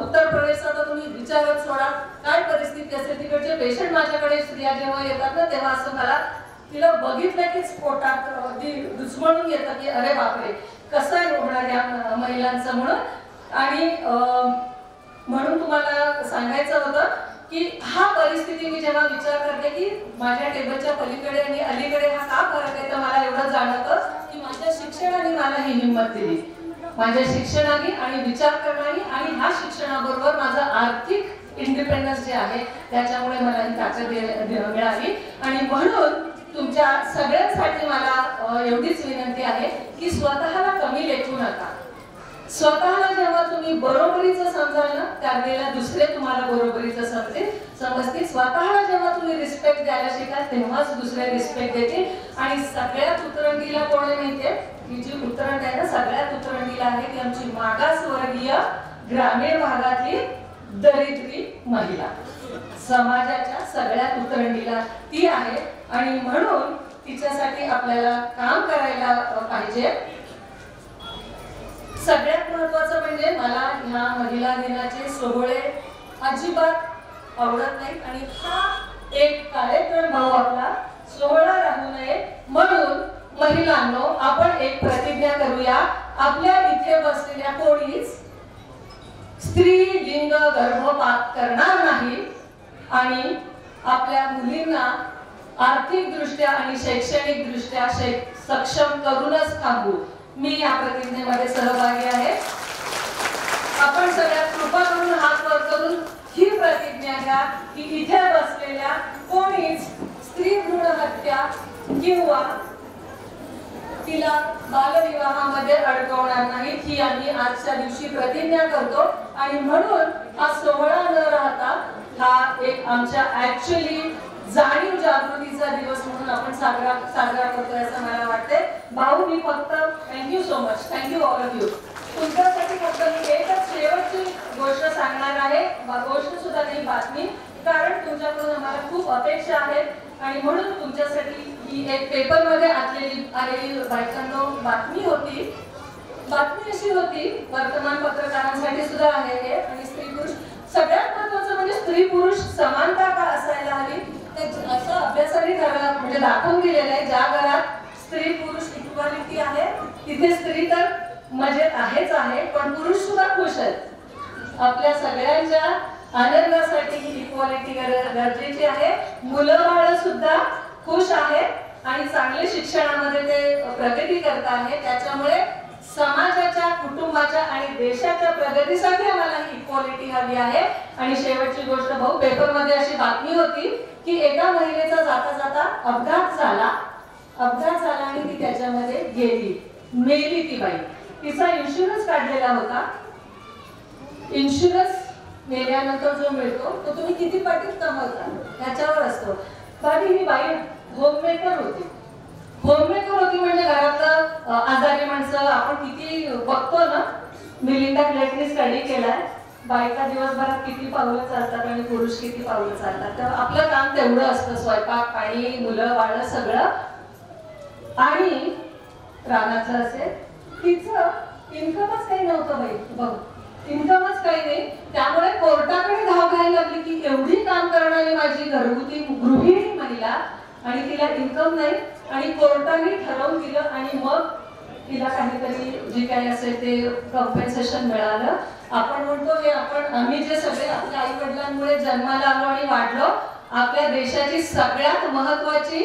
उत्तर प्रदेशचा तर तुम्ही विचारच सोडा, काय परिस्थिती असते तिकडचे पेशंट. माझ्याकडे स्त्रिया जेव्हा येतात ना तेव्हा असं मला तिला बघितलं की पोटात अगदी दुचमळून येतं की अरे बापरे कसं आहे होणार या महिलांचं म्हणून. आणि म्हणून तुम्हाला सांगायचं होतं की हा परिस्थिती मी जेव्हा विचार करते की माझ्या टेबलच्या पलीकडे आणि अलीकडे हा का फरक आहे, तर मला एवढं जाणवतं की माझ्या शिक्षणाने मला ही हिंमत दिली. माझ्या शिक्षणाने आणि विचार करण्याने आणि ह्या शिक्षणाबरोबर माझं आर्थिक इंडिपेंडन्स जे आहे त्याच्यामुळे मला ही ताकद मिळाली. आणि म्हणून तुमच्या सगळ्यांसाठी मला एवढीच विनंती आहे की स्वतःला कमी लेखू नका. स्वतःला जेव्हा तुम्ही बरोबरीचं समजाल ना त्यावेळेला दुसरे तुम्हाला बरोबरीचं समजतील. स्वतःला जेव्हा तुम्ही रिस्पेक्ट द्यायला शिकाल तेव्हाच दुसरे रिस्पेक्ट देतील. आणि सगळ्यात उतरंडीला कोण आहे माहितीये, ही जी उतरंड आहे ना सगळ्यात उतरंडीला आहे ती आमची मागासवर्गीय ग्रामीण भागातली दरिद्री महिला. समाजाच्या सगळ्यात उतरंडीला ती आहे. आणि म्हणून तिच्यासाठी आपल्याला काम करायला पाहिजे. सगळ्यात महत्वाचं म्हणजे मला ह्या महिला दिनाचे सोहळे अजिबात आवडत नाही. आणि हा एक कार्यक्रम भाऊ आपला सोहळा राहू नये म्हणून महिलांनो आपण एक प्रतिज्ञा करूया. आपल्या इथे बसलेल्या कोणीच स्त्री लिंग गर्भपात करणार नाही आणि आपल्या मुलींना आर्थिक दृष्ट्या आणि शैक्षणिक दृष्ट्या सक्षम करूनच थांबू. मी या प्रतिज्ञेमध्ये सहभागी आहे. आपण सगळ्यात कृपा करून हात वर करून ही प्रतिज्ञा घ्या की इथे बसलेल्या कोणीच स्त्री भ्रूण हत्या किंवा तिला बालविवाहामध्ये अडकवणार नाही, ही आम्ही आजच्या दिवशी प्रतिज्ञा करतो. आणि म्हणून हा सोहळा न राहता हा एक आमच्या ऍक्च्युअली जाणीव जागृतीचा दिवस म्हणून आपण साजरा करतोय असं मला वाटते. भाऊ मी फक्त thank you so much, thank you all of you. तुमच्यासाठी फक्त मी एकच शेवटची गोष्ट सांगणार आहे, गोष्ट सुद्धा नाही बातमी, कारण तुमच्याकडून आम्हाला खूप अपेक्षा आहेत. आणि म्हणून तुमच्यासाठी ही एक पेपरमध्ये आलेली बायकांनो बातमी होती. बातमी अशी होती, वर्तमान पत्रकारांसाठी सुद्धा आहे हे. आणि स्त्री पुरुष सगळ्यात महत्वाचं म्हणजे स्त्री पुरुष समानता का असायला हवी असं अभ्यासाने म्हणजे दाखवून दिलेलं आहे. ज्या घरात स्त्री पुरुष इक्वालिटी आहे तिथे स्त्री तर मजेत आहेच आहे, पण पुरुष सुद्धा खुश आहेत. आपल्या सगळ्यांच्या आनंदासाठी ही इक्वालिटी गरजेची आहे. मुलं बाळ सुद्धा खुश आहेत आणि चांगले शिक्षणामध्ये ते प्रगती करत आहेत. त्याच्यामुळे समाजाच्या, कुटुंबाच्या आणि देशाच्या प्रगतीसाठी आम्हाला ही इक्वालिटी हवी आहे. आणि शेवटची गोष्ट भाऊ, पेपरमध्ये अशी बातमी होती की एका महिलेचा जाता जाता अपघात झाला आणि ती त्याच्यामध्ये मेली ती बाई. तिचा इन्शुरन्स काढलेला होता. इन्शुरन्स मेल्यानंतर जो मिळतो तो तुम्ही किती पटीत कमवता त्याच्यावर असतो. बाकी ही बाई होममेकर होती म्हणजे घरातलं आजारी माणसं आपण किती बघतो ना. मिलिंडा क्लेटनी स्टडी केलाय, बायका दिवसभरात किती पावलं चालतात आणि पुरुष किती पावलं चालतात. तर आपलं काम तेवढं असतं, स्वयंपाक पाणी मुलं बाळ सगळं. आणि रानाचं असेल, तिचं इन्कमच काही नव्हतं बाई. बघ, इन्कमच काही नाही. त्यामुळे कोर्टाकडे धाव घ्यायला लागली की एवढी काम करणारी माझी घरगुती गृहिणी महिला आणि तिला इन्कम नाही, आणि कोर्टाने ठरवून दिलं आणि मग तिला काहीतरी जे काही असेल ते कॉम्पेन्सेशन मिळालं. आपण म्हणतो हे आम्ही जे सगळे आपल्या आई वडिलांमुळे जन्माला आलो आणि वाढलो, आपल्या देशाची सगळ्यात महत्वाची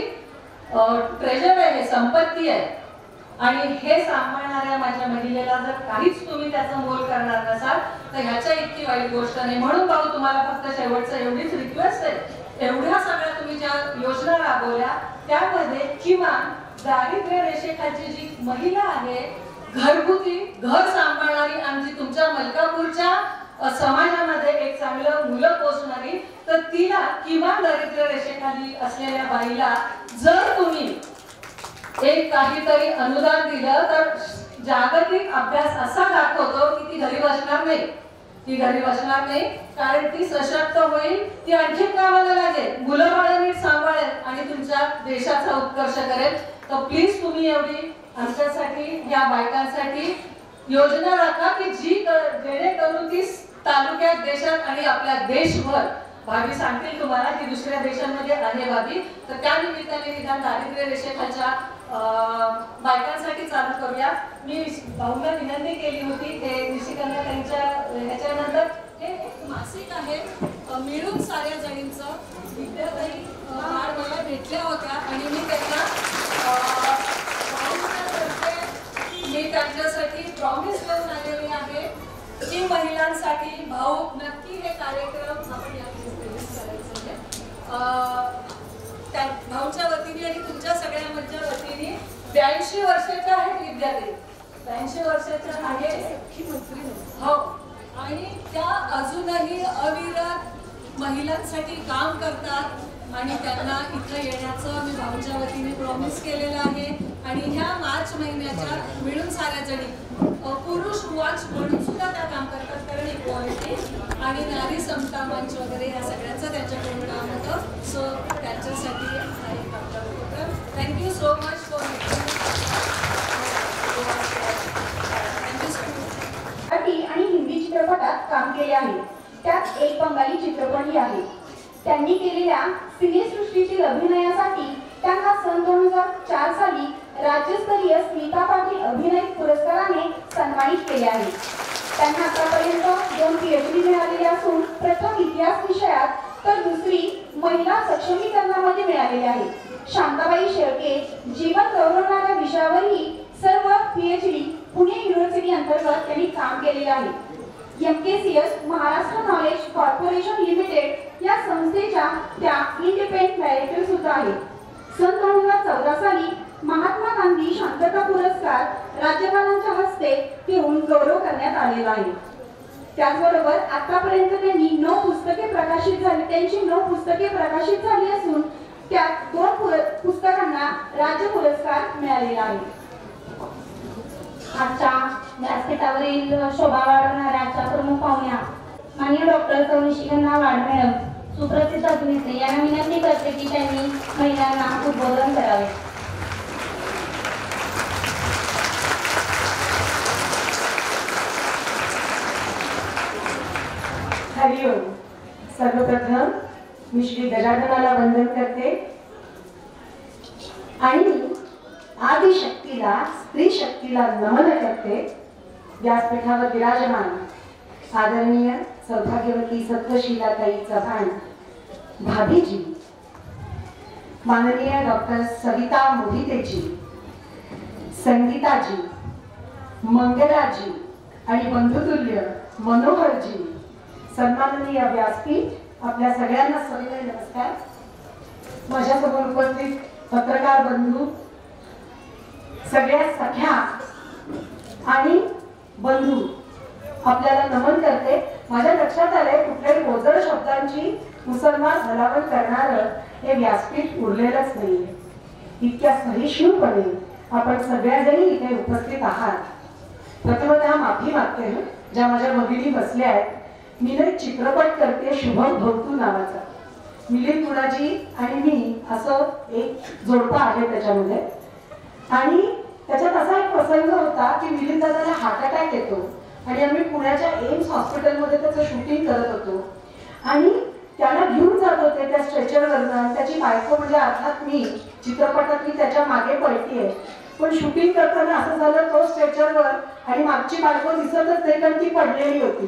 ट्रेजर आहे, संपत्ती आहे. आणि हे सांभाळणाऱ्या माझ्या महिलेला जर काहीच तुम्ही त्याचं मोल करणार नसाल तर ह्याच्या इतकी वाईट गोष्ट नाही. म्हणून भाऊ तुम्हाला फक्त शेवटचं एवढीच रिक्वेस्ट आहे, एवढ्या सगळ्या तुम्ही ज्या योजना राबवल्या त्यामध्ये किमान दारिद्र्य रेषेखालची जी महिला आहे, घरगुती घर सांभाळणारी, आमची तुमच्या मलकापूरच्या समाजामध्ये एक चांगलं मुलं पोचणारी, तर तिला किमान दारिद्र्य रेषेखाली असलेल्या बाईला जर तुम्ही एक काहीतरी अनुदान दिलं तर जागतिक अभ्यास असा दाखवतो की ती घरी बसणार नाही. ती घरी बसणार नाही, कारण ती सशक्त होईल, ती आणखी कामाला लागेल, मुलं बाळ नीट सांभाळेल आणि तुमच्या देशाचा उत्कर्ष करेल. तर प्लीज तुम्ही एवढी आमच्यासाठी, या बायकांसाठी योजना राखा की जेणेकरून ती तालुक्यात, देशात आणि आपल्या देशभर भाभी सांगतील तुम्हाला की दुसऱ्या देशांमध्ये आहे भाभी. तर त्या निमित्ताने निदान दारिद्र्य रेषेखालच्या बायकांसाठी चालू करूया. मी भाऊला विनंती केली होती ते निशिकंदा त्यांच्या ह्याच्यानंतर हे एक मासिक आहे मिळून साऱ्या जणींचं, विद्याताई मला भेटल्या होत्या आणि मी त्यांना मी त्यांच्यासाठी प्रॉमिस करून आलेली आहे की महिलांसाठी भाऊ नक्की हे कार्यक्रम आपण या करायचं आहे. त्या भाऊच्या वतीने आणि तुमच्या सगळ्यांच्या वतीने 82 वर्षाच्या आहेत विद्यार्थी, 82 वर्षाच्या आहेत हो, आणि त्या अजूनही अविरत महिलांसाठी काम करतात आणि त्यांना इथं येण्याचं मी भाऊच्या वतीने प्रॉमिस केलेलं आहे. आणि ह्या मार्च महिन्याच्या मिळून साऱ्या जणी पुरुष वॉच म्हणून सुद्धा त्या काम करतात, कारण इक्वालिटी आणि नारी समता मंच वगैरे या सगळ्यांचं त्यांच्याकडून काम होतं. सो त्यांच्यासाठी हा एक आपला उपक्रम. Thank you so much for thank you so much. आणि हिंदी चित्रपटात काम केले आहे. त्यात एक बंगाली चित्रपटही आहे. त्यांनी केलेल्या सिनेसृष्टीतील अभिनयासाठी त्यांना सन 2004 साली राज्यस्तरीय स्मिता पाटील अभिनय पुरस्काराने सन्मानित केले आहे. त्यांना आतापर्यंत 2 PhD मिळालेले असून प्रथम इतिहास विषयात तर दुसरी महिला सक्षमीकरणामध्ये मिळालेले आहे. शांताबाई शेळके जीवन गौरवणाऱ्या विषयावरही सर्व PhD पुणे युनिव्हर्सिटी अंतर्गत त्यांनी काम केलेले आहे. MKCS Maharashtra knowledge corporation limited या संस्थेच्या त्या इंडिपेंडंट डायरेक्टर सुद्धा आहेत. सन 2014 साली महात्मा गांधी शांतता पुरस्कार राज्यपालांच्या हस्ते देऊन गौरव करण्यात आलेला आहे. त्याचबरोबर आतापर्यंत त्यांनी 9 पुस्तके प्रकाशित झाली, त्यांची 9 पुस्तके प्रकाशित झाली असून त्यात 2 पुस्तकांना राज्य पुरस्कार मिळालेला आहे. आजच्या व्यासपीठावरील शोभा वाढवणाऱ्या आजच्या प्रमुख पाहुण्या माननीय डॉक्टर सौ निशिगंधा वाड मॅडम, सुप्रसिद्ध अभिनेत्री, यांना विनंती करते की त्यांनी महिलांना उद्बोधन करावे. हरिओम. सर्वप्रथम मी श्री गजाननाला वंदन करते आणि आदिशक्तीला, स्त्री शक्तीला नमन करते. व्यासपीठावर विराजमान आदरणीय सौभाग्यवती सत्वशीलाताई चव्हाण भाभीजी, माननीय डॉक्टर सविता मोहितेजी, संगीताजी, मंगलाजी आणि बंधुतुल्य मनोहरजी, सन्माननीय व्यासपीठ, आपल्या सगळ्यांना सविनय नमस्कार. माझ्यासमोर उपस्थित पत्रकार बंधू, सगळ्या सख्या आणि बंधू, आपल्याला नमन करते. माझ्या लक्षात आलंय कुठल्याही गोजर शब्दांची मुसलमान हलावण करणारं हे व्यासपीठ उरलेलंच नाहीये. इतक्या सहिष्णुपणे आपण सगळ्याजणी इथे उपस्थित आहात. प्रथमतः माफी मागते ज्या माझ्या भगिनी बसल्या आहेत. मी एक चित्रपट करते शुभम भवतू नावाचा. मिलिंद गुणाजी आणि मी असं एक जोडपं आहे त्याच्यामध्ये, आणि त्याच्यात असा एक प्रसंग होता की मिलिंद दादाला हार्ट अटॅक येतो आणि आम्ही पुण्याच्या एम्स हॉस्पिटलमध्ये त्याचं शूटिंग करत होतो आणि त्याला घेऊन जात होते त्या स्ट्रेचरवरनं. त्याची बायको म्हणजे अर्थात मी चित्रपटात मी त्याच्या मागे पळतीये. पण शूटिंग करताना असं झालं तो स्ट्रेचरवर आणि मागची बायको दिसतच नाही कारण ती पडलेली होती.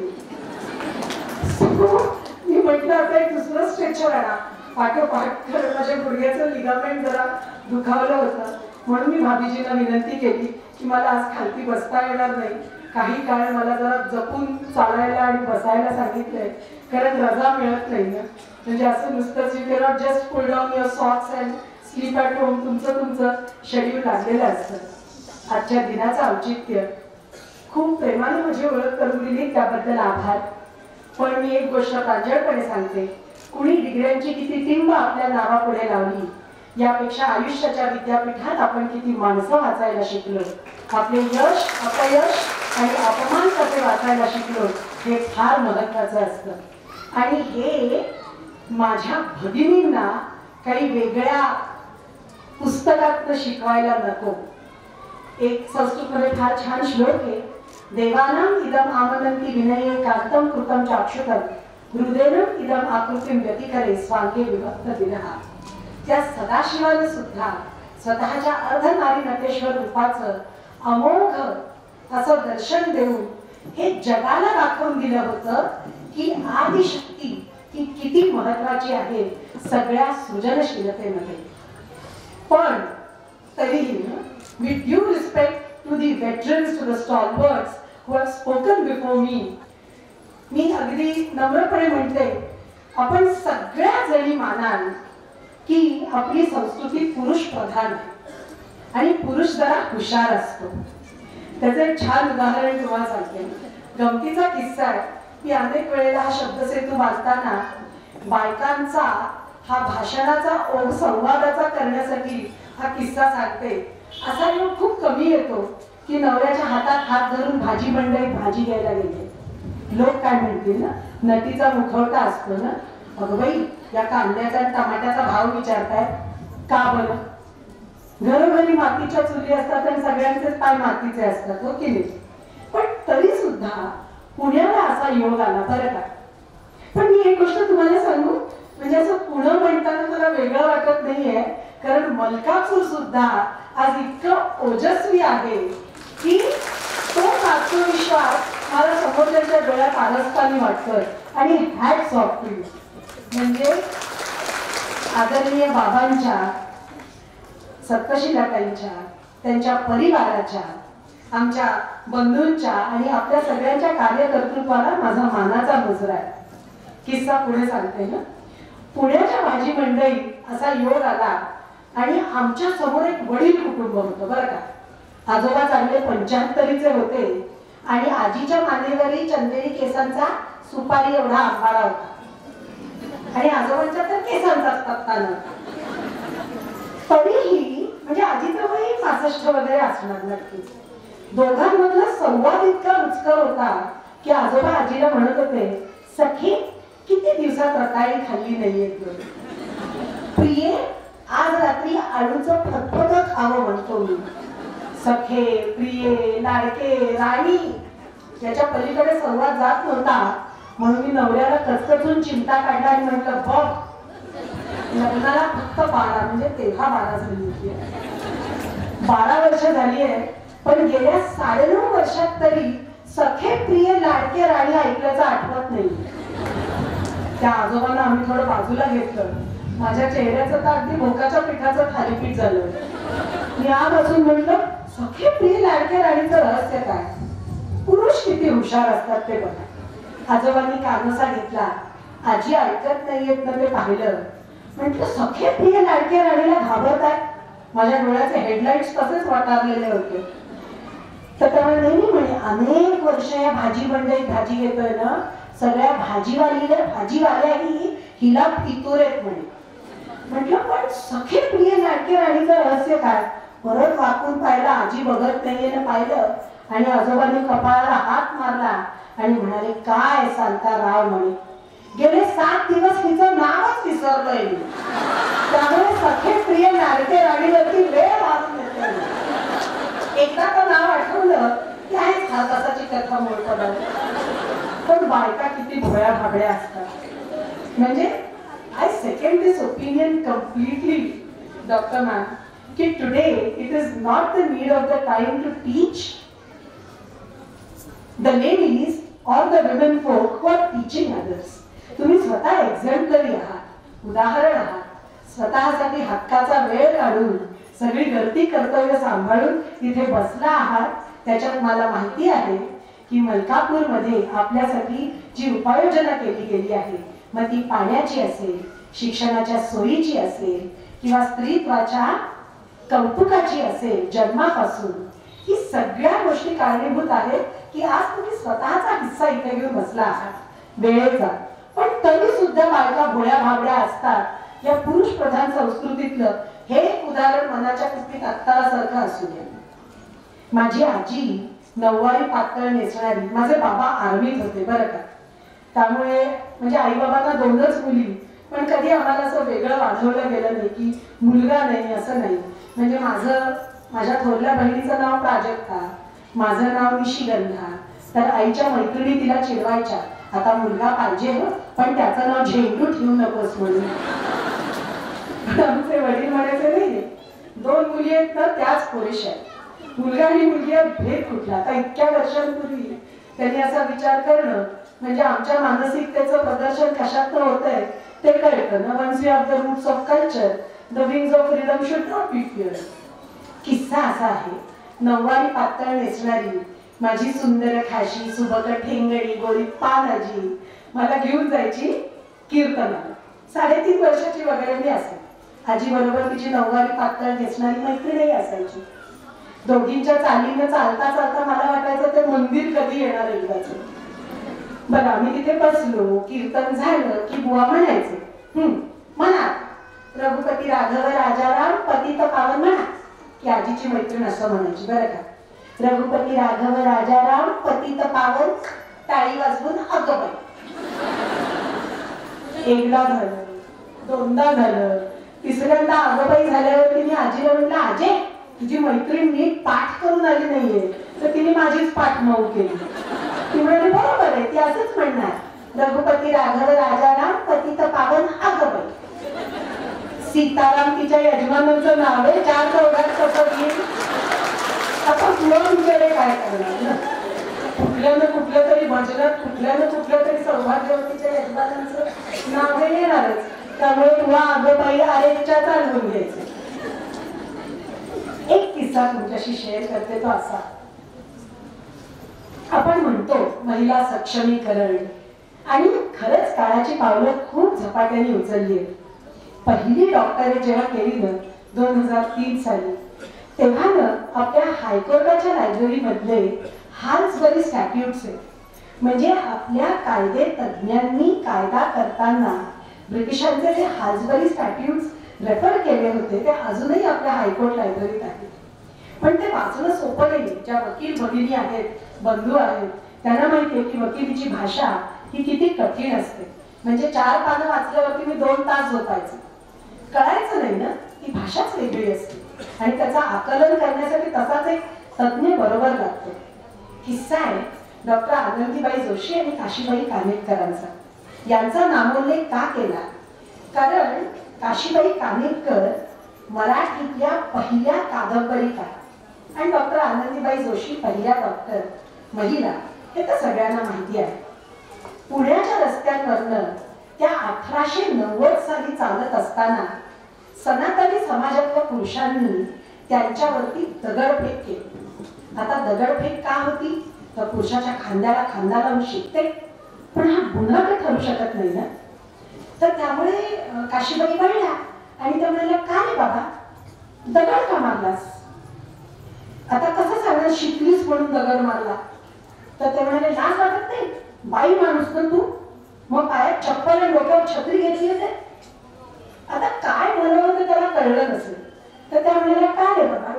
मी म्हटलं आता एक दुसरं स्ट्रेचर आणा. पाठोपाठ माझ्या गुडघ्याचं लिगामेंट जरा दुखावलं होतं म्हणून मी भाभीजींना विनंती केली की मला आज खालती बसता येणार नाही, काही काळ मला जरा जपून चालायला आणि बसायला सांगितलंय कारण रजा मिळत नाही ना. म्हणजे असं नुसतंच you cannot just pull down your socks and sleep at home. तुमचं शेड्यूल लागलेलं असतं. आजच्या दिनाचं औचित्य खूप प्रेमाने माझी ओळख करून दिली त्याबद्दल आभार. पण मी एक गोष्ट प्रांजळपणे सांगते, कुणी डिग्र्यांची किती टिंब आपल्या नावापुढे लावली यापेक्षा आयुष्याच्या विद्यापीठात आपण किती माणसं वाचायला शिकलो, आपले यश अपयश आणि अपमान कसे वाचायला शिकलो हे फार महत्वाचं असतं. आणि हे माझ्या भगिनींना काही वेगळ्या पुस्तकात शिकवायला नको. एक संस्कृतमध्ये फार छान श्लोक आहे, देवानां इदम आमनंती विनये कांतम कृतम चाक्षुतम हृदयनम इदम आकृतिम व्यतिकरे स्वांगे विभक्त दिनहा. त्या सदाशिवाने सुद्धा स्वतःच्या अर्धनारी नटेश्वर रूपाचं अमोघ असं दर्शन देऊन हे जगाला दाखवून दिलं होतं की आदिशक्ती ही किती महत्वाची आहे सगळ्या सृजनशीलतेमध्ये. पण तरीही with due respect to the veterans, to the stalwarts who have spoken before me, मी अगदी नम्रपणे म्हणते, आपण सगळ्या जणी मानाल की आपली संस्कृती पुरुष प्रधान आहे आणि पुरुष जरा हुशार असतो. त्याचं एक छान उदाहरण तुम्हाला सांगते. गमतीचा किस्सा आहे की अनेक वेळेला हा शब्दसेतू वाचताना बायकांचा हा भाषणाचा ओघ संवादाचा करण्यासाठी हा किस्सा सांगते. असा योग खूप कमी येतो की नवऱ्याच्या हातात हात धरून भाजी मंडईत भाजी घ्यायला गेले. लोक काय म्हणतील ना, नटीचा मुखवटा असतो ना, अगं बाई या कांद्याचा आणि टमाट्याचा भाव विचारताय का बरं. घरोघरी मातीच्या चुली असतात आणि सगळ्यांचे पाय मातीचे असतात, हो की नाही. पण तरी सुद्धा पुण्याला असा योग आला बरं का. पण मी एक गोष्ट तुम्हाला सांगू, म्हणजे असं पुणं म्हणताना मला वेगळं वाटत नाहीये कारण मलकापूर सुद्धा आज इतकं ओजस्वी आहे की तो आत्मविश्वास मला समोरच्या डोळ्यात आरसताना वाटतोय. आणि हॅट्स ऑफ टू यू. म्हणजे आदरणीय बाबांच्या, सप्तशिलाताईंच्या, त्यांच्या परिवाराच्या, आमच्या बंधूंच्या आणि आपल्या सगळ्यांच्या कार्यकर्तृत्वाला माझा मानाचा मुजरा आहे. किस्सा पुढे सांगते ना. पुण्याच्या भाजी मंडईत असा योग आला आणि आमच्या समोर एक वडील कुटुंब होतं बरं का. आजोबा चांगले 75चे होते आणि आजीच्या मानेवरी चंदेरी केसांचा सुपारी एवढा आंबाडा होता आणि आजोबांच्या तर केसांचाच पत्ता नव्हता. तरीही म्हणजे आजीचं वय 65 वगैरे असणार नक्कीच. दोघांमधला संवाद इतका रुचकर होता की आजोबा आजीला म्हणत होते, सखी किती दिवसात रताळी खाल्ली नाहीये. प्रिये आज रात्री आळूचं फतफत खावं म्हणतो मी. सखे, प्रिये, लाडके, राणी याच्या पलीकडे संवाद जात नव्हता. म्हणून मी नवऱ्याला कचकचून चिमटा काढला आणि म्हटलं, बघ लग्नाला फक्त 12 म्हणजे तेव्हा 12 झाली. 12 वर्ष झाली आहे पण गेल्या 9.5 वर्षात तरी सखे, प्रिय, लाडके, राणी ऐकल्याचं आठवत नाही. त्या आजोबांना आम्ही थोडं बाजूला घेतलं. माझ्या चेहऱ्याचं तर अगदी भोकाच्या पिठाचं थालीपीठ झालं. मी आजपासून म्हटलं, सखे, प्रिय, लाडके, राणीचं रहस्य काय. पुरुष किती हुशार असतात ते बघा. आजोबांनी कानोसा घेतला. आजी ऐकत नाहीयेत ना ते पाहिलं. म्हटलं, सखे, प्रिय, लाडके, राणीला घाबरताय. माझ्या डोळ्याचे हेडलाईट्स तसेच वाटारलेले होते. तर त्यामुळे नेहमी म्हणे, अनेक वर्ष या भाजी मंडईत भाजी घेतोय ना, सगळ्या भाजीवाल्याही हिला पितुरेत म्हणे. म्हटलं, पण सखे, प्रिय, लाडके, राणीचं रहस्य काय. परत वाकून पाहिलं, आजी बघत नाहीये ना पाहिलं आणि आजोबांनी कपाळाला हात मारला आणि म्हणाले, काय शांताराव म्हणे, गेले 7 दिवस तिचं नावच विसरलोय मी. त्यामुळे सखे, प्रिय, लाडके, राणीवरती वेळ मारून येते. बघा. पण बायका किती भोळ्या भाबड्या असतात. म्हणजे I second this opinion completely doctor ma'am, की today it is not the need of the time to teach the ladies और the women folk who are teaching others. तुम्ही स्वतः एक्झॅम्पलरी आहात, उदाहरण आहात. स्वतःसाठी हक्काचा वेळ काढून सगळी गर्दी कर्तव्य सांभाळून तिथे बसला आहात. त्याच्यात मला माहिती आहे की मलकापूरमध्ये आपल्यासाठी जी उपाययोजना केली गेली आहे, मग ती पाण्याची असेल, शिक्षणाच्या सोयीची असेल किंवा स्त्रीत्वाच्या कौतुकाची असेल, जन्मापासून, ही सगळ्या गोष्टी कारणीभूत आहेत की आज तुम्ही स्वतःचा हिस्सा इथे घेऊन बसला आहात वेळेचा. पण तरी सुद्धा बायका भोळ्या भाबड्या असतात. या पुरुष प्रधान संस्कृतीतलं हे एक उदाहरण मनाच्या कुठलीत अत्तारासारखं असू द्या. माझी आजी नऊवारी पातळ नेसणारी. माझे बाबा आर्मीत होते बरं का, त्यामुळे म्हणजे आई बाबांना 2च मुली, पण कधी आम्हाला असं वेगळं वाढवलं गेलं नाही की मुलगा नाही असं नाही. म्हणजे माझ्या थोरल्या बहिणीचं नाव प्राजक्ता, माझं नाव निशिगंधा. तर आईच्या मैत्रिणी तिला चिडवायच्या, आता मुलगा पाहिजे हो, पण त्याचं नाव झेंडू ठेवू नकोस म्हणून. आमचे वडील म्हणायचे नाही, 2 मुली आहेत तर त्याच पुरुष आहेत. मुलगा आणि मुलगी भेद कुठला. आता इतक्या वर्षांपूर्वी त्यांनी असा विचार करणं म्हणजे आमच्या मानसिकतेचं प्रदर्शन कशात होतंय ते कळतं ना. Once you have the roots of culture, the wings of freedom should not be feared. किस्सा असा आहे, नऊवारी पातळ नेसणारी माझी सुंदर खाशी सुबक ठेंगडी गोरी पान आजी मला घेऊन जायची कीर्तनाला. 3.5 वर्षाची वगैरे मी असे. आजी बरोबर तिची नऊवारी पातळ नेसणारी मैत्रीणही असायची. दोघींच्या चालीनं चालता चालता मला वाटायचं ते मंदिर कधी येणार एकदाच. बघा आम्ही तिथे बसलो, कीर्तन झालं की बुवा म्हणायचे, म्हणा रघुपती राघव राजाराम पतित पावन म्हणा, की आजीची मैत्रीण असं म्हणायची बरं का. रघुपती राघव राजाराम पतित पावन, टाळी वाजवून अगबाई. एकदा झालं, 2दा झालं, 3ऱ्यांदा अगबाई झाल्यावर तिने आजीला म्हटलं, आजे तुझी मैत्रीण नीट पाठ करून आली नाहीये. तर तिने माझीच पाठ मऊ केली. ती म्हणाली बरोबर आहे, ती असंच म्हणणार, रघुपती राघव राजाराम पतित पावन अगबाई. सीताराम तिच्या यजमानांचं नाव आहे, 4 चौघात कसं घेईल. आता तुला तुमच्याकडे काय करणार ना. कुठलं तरी भजनात कुठलं तरी सौभाग्यवतीच्या यजमानांचं नाव येणारच. त्यामुळे तुला अगबाई आरेच्या चालवून घ्यायचं. एक किस्सा तुमच्याशी शेअर करते तो असा. आपण म्हणतो महिला सक्षमीकरण, आणि खरंच काळाची पावलं खूप झपाट्याने उचलली. पहिली डॉक्टरेट जेव्हा केली ना 2003 साली, तेव्हा ना आपल्या हायकोर्टाच्या लायब्ररी मधले हाल्सबरी स्टॅट्यूट्स आहेत. म्हणजे आपल्या कायदे तज्ञांनी कायदा करताना ब्रिटिशांचे जे हाल्सबरी स्टॅट्यूट्स रेफर केले होते ते अजूनही आपल्या हायकोर्ट लायब्ररीत आहेत. पण ते वाचणं सोपं नाही. ज्या वकील भगिनी आहेत, बंधू आहेत, त्यांना माहिती आहे की वकिलीची भाषा ही किती कठीण असते. म्हणजे 4 पानं वाचल्यावरती मी 2 तास झोपायचे. कळायचं नाही ना, ती भाषाच वेगळी असते आणि त्याचं आकलन करण्यासाठी तसाच एक तज्ञ बरोबर लागतो. किस्सा आहे डॉक्टर आनंदीबाई जोशी आणि काशीबाई कानेटकरांचा. यांचा नामोल्लेख का केला, कारण काशीबाई कानेटकर मराठीतल्या पहिल्या कादंबरीकार आणि डॉक्टर आनंदीबाई जोशी पहिल्या डॉक्टर महिला, हे तर सगळ्यांना माहिती आहे. पुण्याच्या रस्त्यांवरनं त्या 1890 साली चालत असताना सनातनी समाजातल्या पुरुषांनी त्यांच्यावरती दगडफेक केली. आता दगडफेक का होती, तर पुरुषाच्या खांद्याला खांदा लावून शिकते, पण हा गुन्हा काही ठरू शकत नाही ना. तर त्यामुळे काशीबाई म्हणल्या आणि त्या म्हणाल्या, का रे बाबा दगड का मारलास. आता कसं सांगणार शिकलीस म्हणून दगड मारला. तर ते म्हणाले, लाज वाटत नाही, बाई माणूस ना तू, मग पायात चप्पल आणि डोक्यावर छत्री घेतली होते. आता काय म्हणावं ते त्याला कळलं नसेल. तर त्या म्हणाल्या, काय रे बाबा,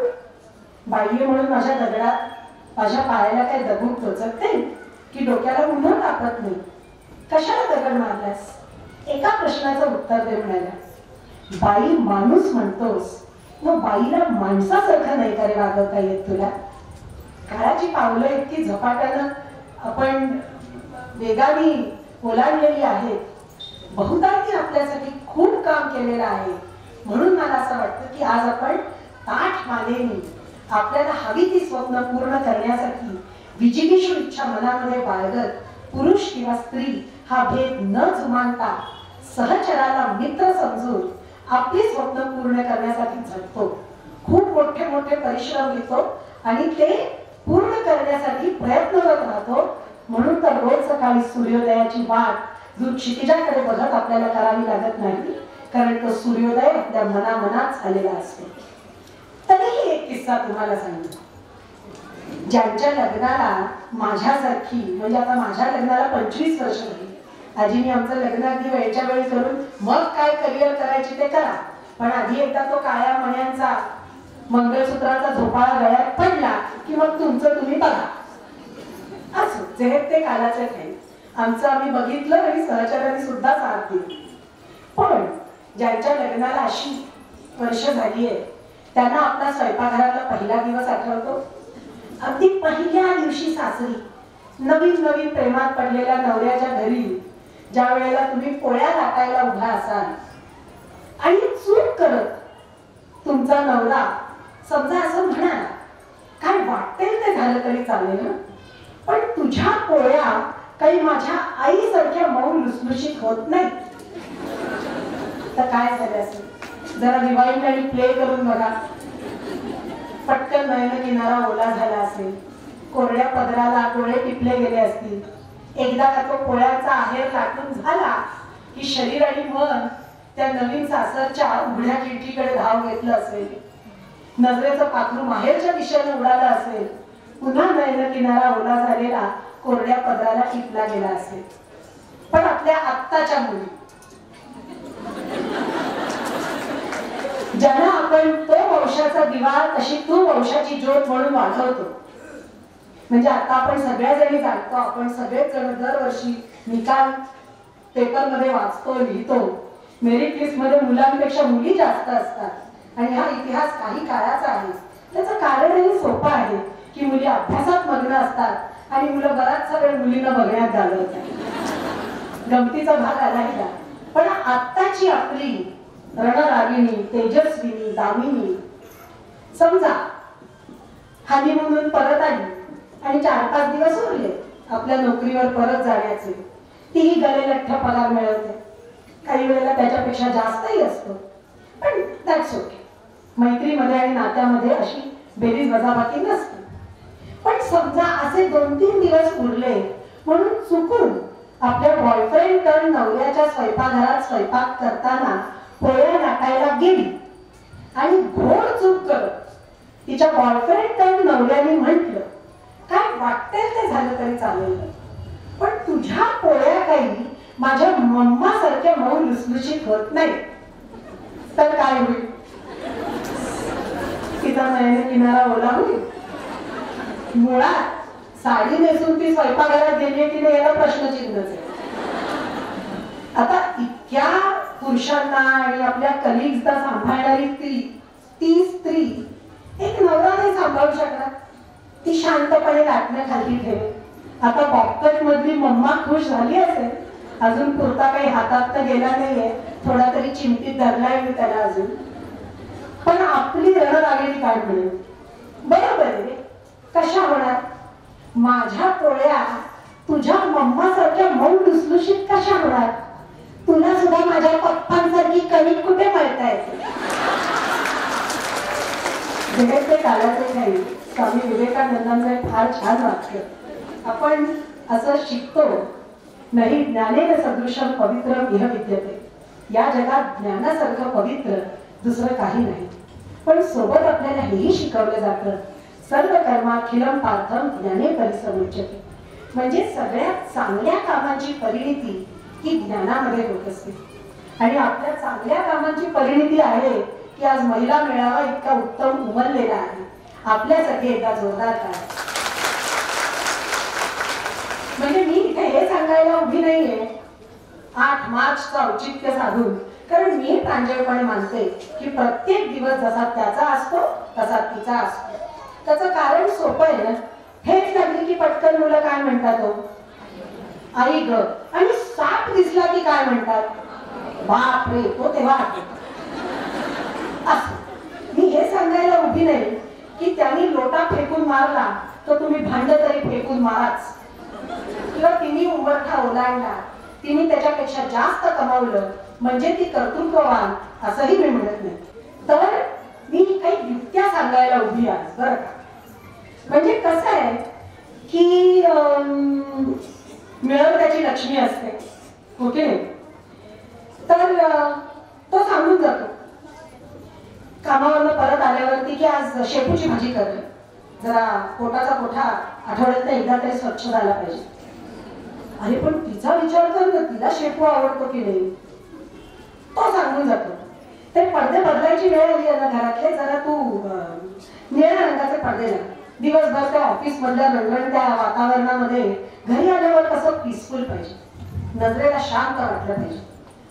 बाई म्हणून माझ्या दगडात माझ्या पायाला काय दगड टोचत नाही की डोक्याला उन्हा तापत नाही, कशाला दगड मारलास. एका प्रश्नाचं उत्तर दे म्हणाल्या, बाई माणूस म्हणतोस, मग बाईला माणसासारखं नाही का रे वागवता येत तुला. काळाची पावलं इतकी झपाट्यानं आपण वेगाने ओलांडलेली आहेत. बहुतांनी आपल्यासाठी खूप काम केलेलं आहे. म्हणून मला असं वाटतं की आज आपण ताठ मानेने आपल्याला हवी ती स्वप्न पूर्ण करण्यासाठी विजिगीषू इच्छा मनामध्ये बाळगत पुरुष किंवा स्त्री हा भेद न जुमानता सहचराला मित्र समजून आपली स्वप्न पूर्ण करण्यासाठी झटतो. खूप मोठे मोठे परिश्रम घेतो आणि ते पूर्ण करण्यासाठी प्रयत्नरत राहतो. म्हणून तर रोज सकाळी सूर्योदयाची वाट जो क्षितिजाकडे बघत आपल्याला करावी लागत नाही, कारण तो सूर्योदय आपल्या मनामनात झालेला असतो. तरीही एक किस्सा तुम्हाला सांगतो. ज्यांच्या लग्नाला माझ्यासारखी, म्हणजे आता माझ्या लग्नाला 25 वर्ष झाली. आजीने आमचं लग्न अगदी वेळच्या वेळी करून मग काय करिअर करायचे ते करा, पण आधी एकदा तो काळ्या मण्यांचा मंगळसूत्राचा झोपाळा गळ्यात पडला की मग तुमचं तुम्ही बघा. असो, जे ते कालाचे काही आमचं आम्ही बघितलं आणि सहचरांनी सुद्धा साथ दिली. पण ज्यांच्या लग्नाला अशी वर्ष झाली आहे त्यांना आपला स्वयंपाकघरातला पहिला दिवस आठवतो. अगदी पहिल्या दिवशी सासरी नवीन नवीन प्रेमात पडलेल्या नवऱ्याच्या घरी ज्या वेळेला तुम्ही पोळ्या लाटायला उभा असाल आणि चूक करत तुमचा नवरा समजा असं म्हणाला, काय वाटेल ते झालं तरी चालेल ना, पण तुझ्या पोळ्या काही माझ्या आईसारख्या मऊ लुसलुशीत होत नाही, तर काय झालं असेल? जरा रिवाइंड आणि प्ले करून बघा. पटकन नयन किनारा ओला झाला असेल, कोरड्या पदराला डोळे टिपले गेले असतील. एकदा का तो पोळ्याचा आहेर लाटून झाला की शरीर आणि मन त्या नवीन सासरच्या उघड्या खिडकीकडे धाव घेतलं असेल. नजरेचं पाखरू माहेरच्या दिशेने उडालं असेल. पुन्हा नयन किनारा ओला झालेला कोरड्या पदराला टिपला गेला असेल. पण आपल्या आत्ताच्या मुली ज्यांना आपण तो वंशाचा दिवा तशी तू वंशाची ज्योत म्हणून वाढवतो, म्हणजे आता आपण सगळ्या जणी जाणतो, आपण सगळेच जण दरवर्षी निकाल पेपरमध्ये वाचतो, लिहितो. मेरिट लिस्ट मध्ये मुलांपेक्षा मुली जास्त असतात आणि हा इतिहास काही काळाचा आहे. त्याचं कारणही सोपं आहे की मुली अभ्यासात मग्न असतात आणि मुलं बराचसा वेळ मुलींना बघण्यात घालवतात. गमतीचा भाग आलाही. पण आत्ताची आपली रणरागिणी, तेजस्विनी, दामिनी समजा हनीमूनहून परत आली आणि 4-5 दिवस उरले आपल्या नोकरीवर परत जाण्याचे. तीही गलेलठ्ठ पगार मिळवते, काही वेळेला त्याच्यापेक्षा जास्तही असतो, पण दॅट्स ओके. मैत्रीमध्ये आणि नात्यामध्ये अशी बेरीज वजाबाकी नसते. पण समजा असे 2-3 दिवस उरले म्हणून चुकून आपल्या बॉयफ्रेंड टर्न नवऱ्याच्या स्वयंपाकघरात स्वयंपाक करताना पोळ्या लाटायला गेली आणि घोड चूक करत तिच्या बॉयफ्रेंड टर्न नवऱ्याने म्हटलं, काय वाटेल ते झालं तरी चालेल, पण तुझ्या पोळ्या काही माझ्या मम्मा सारख्या मऊ लुसलुशीत होत नाही, तर काय होईल? तिचा नयन किनारा ओला होईल. मुळात साडी नेसून ती स्वयंपाकघरात गेली की नाही याला प्रश्नचिन्हच आहे. आता इतक्या पुरुषांना आणि आपल्या कलिग्सना सांभाळणारी ती स्त्री एक नवरा नाही सांभाळू शकणार. ती शांतपणे लाटणं खाली ठेवेल. आता बॉक्कट मधली मम्मा खुश झाली असेल, अजून पुरता काही हातात तर गेला नाहीये, थोडा तरी चिमटीत धरलाय मी त्याला अजून. पण आपली रणरागिणी काय मिळेल? बरोबर आहे, कशा होणार? माझ्या पोळ्या तुझ्या मम्मा सारख्या मऊ लुसलुशीत कशा होणार? तुला सुद्धा माझ्या पप्पांसारखी कणिक कुठे मळता येते? जगत ते कालाचे काही स्वामी विवेकानंदांचं फार छान वाक्य. आपण असं शिकतो, नाही ज्ञानेन सदृशम पवित्रम इह विद्यते. या जगात ज्ञानासारखं पवित्र दुसरं काही नाही. पण सोबत आपल्याला हेही शिकवलं जातं, सर्व कर्माखिलम पार्थम ज्ञाने परिसमुच्यते. म्हणजे सगळ्यात चांगल्या कामांची परिणिती ही ज्ञानामध्ये होत असते. आणि आपल्या चांगल्या कामांची परिणिती आहे की आज महिला मेळावा इतका उत्तम उमललेला आहे. आपल्यासाठी एकदा जोरदार काय. म्हणजे मी इथे हे सांगायला उभी नाहीये 8 मार्चचं औचित्य साधून, कारण मी प्रांजळपणे मानते की प्रत्येक दिवस जसा त्याचा असतो तसा तिचा असतो. त्याचं कारण सोपं आहे ना, हेच लागली की पटकन मुलं काय म्हणतात हो, आई ग. आणि साप दिसला की काय म्हणतात, बाप रे तो तेव्हा. मी हे सांगायला उभी नाही की त्यांनी लोटा फेकून मारला तर तुम्ही भांड तरी फेकून माराच, किंवा तिने उंबरठा ओलांडला, तिने त्याच्यापेक्षा जास्त कमावलं म्हणजे ती कर्तृत्ववान, असंही मी म्हणत नाही. तर मी काही युक्त्या सांगायला उभी आहे बरं का. म्हणजे कसं आहे की मिळव त्याची लक्ष्मी असते, ओके नाही. तर तो सांगून जातो कामावरनं परत आल्यावरती की आज शेपूची भाजी कर, जरा पोटाचा कोठा आठवड्यात एकदा तरी स्वच्छ झाला पाहिजे. अरे पण तिचा विचार कर ना, तिला शेपू आवडतो की नाही. तो सांगून जातो ते पडदे बदलायची वेळ आली आहे ना घरातले, जरा तू निळ्या रंगाचे पडदे लाव. दिवसभर त्या ऑफिस मधल्या रंगणत्या वातावरणामध्ये घरी आल्यावर कसं पीसफुल पाहिजे, नजरेला शांत वाटलं पाहिजे.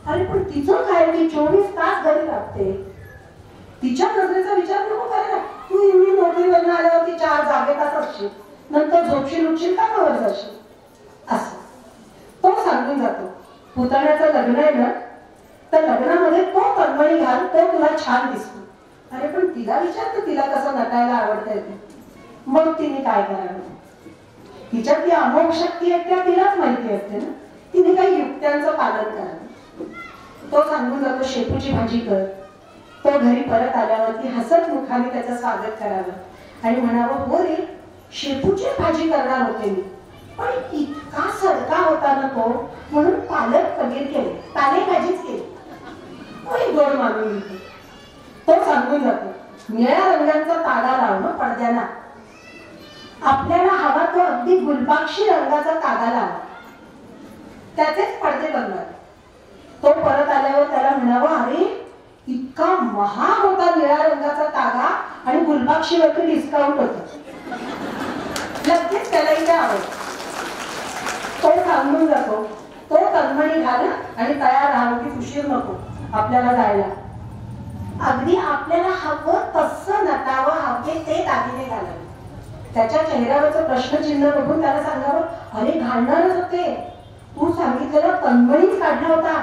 अरे पण तिचं काय, ती 24 तास घरी लागते, तिच्या नजरेचा विचार नको करायला. तू एवढी नोकरीवरनं आल्यावरती 4 जागेताच असशील, नंतर झोपशील उठशील कामावर जाशील. असं तो सांगून जातो. पुतण्याचं लग्न आहे ना, तर लग्नामध्ये तो तन्मणी घाल, तो तुला छान दिसतो. अरे पण तिला विचारतो तिला कसं नटायला आवडतंय ते. मग तिने काय करावं, तिच्यात ती अमोघ शक्ती आहे त्या तिलाच माहिती असते ना. तिने काही युक्त्यांचं पालन करावं. तो सांगून जातो शेपूची भाजी कर. तो घरी परत आल्यावरती हसत मुखाने त्याचं स्वागत करावं आणि म्हणावं, हो रे शेपूची भाजी करणार होते मी, पण इतका सडका होता ना तो, म्हणून पालक पनीर केले, पालेभाजीच केली. गोड मानून घेतो. तो सांगून जातो निळ्या रंगाचा तागा लावणं पडद्यांना, आपल्याला हवा तो अगदी गुलबाक्षी रंगाचा तागा लावा, त्याचेच पडदे बनवा. तो परत आल्यावर त्याला म्हणावं, अरे इतका महाग होता निळ्या रंगाचा तागा आणि गुलबाक्षीवरती डिस्काउंट होतं, लगेच त्याला इथे आवडतं. तो सांगून जातो तो तन्मणी घाल आणि तयार राहावं की उशीर नको आपल्याला जायला. अगदी आपल्याला हवं तसं नटावं, हवे ते दागिने घालावे. त्याच्या चेहऱ्यावरचं प्रश्नचिन्ह बघून त्याला सांगावं, अरे घालणारच होते, तू सांगितलेला तन्मणीच काढला होता,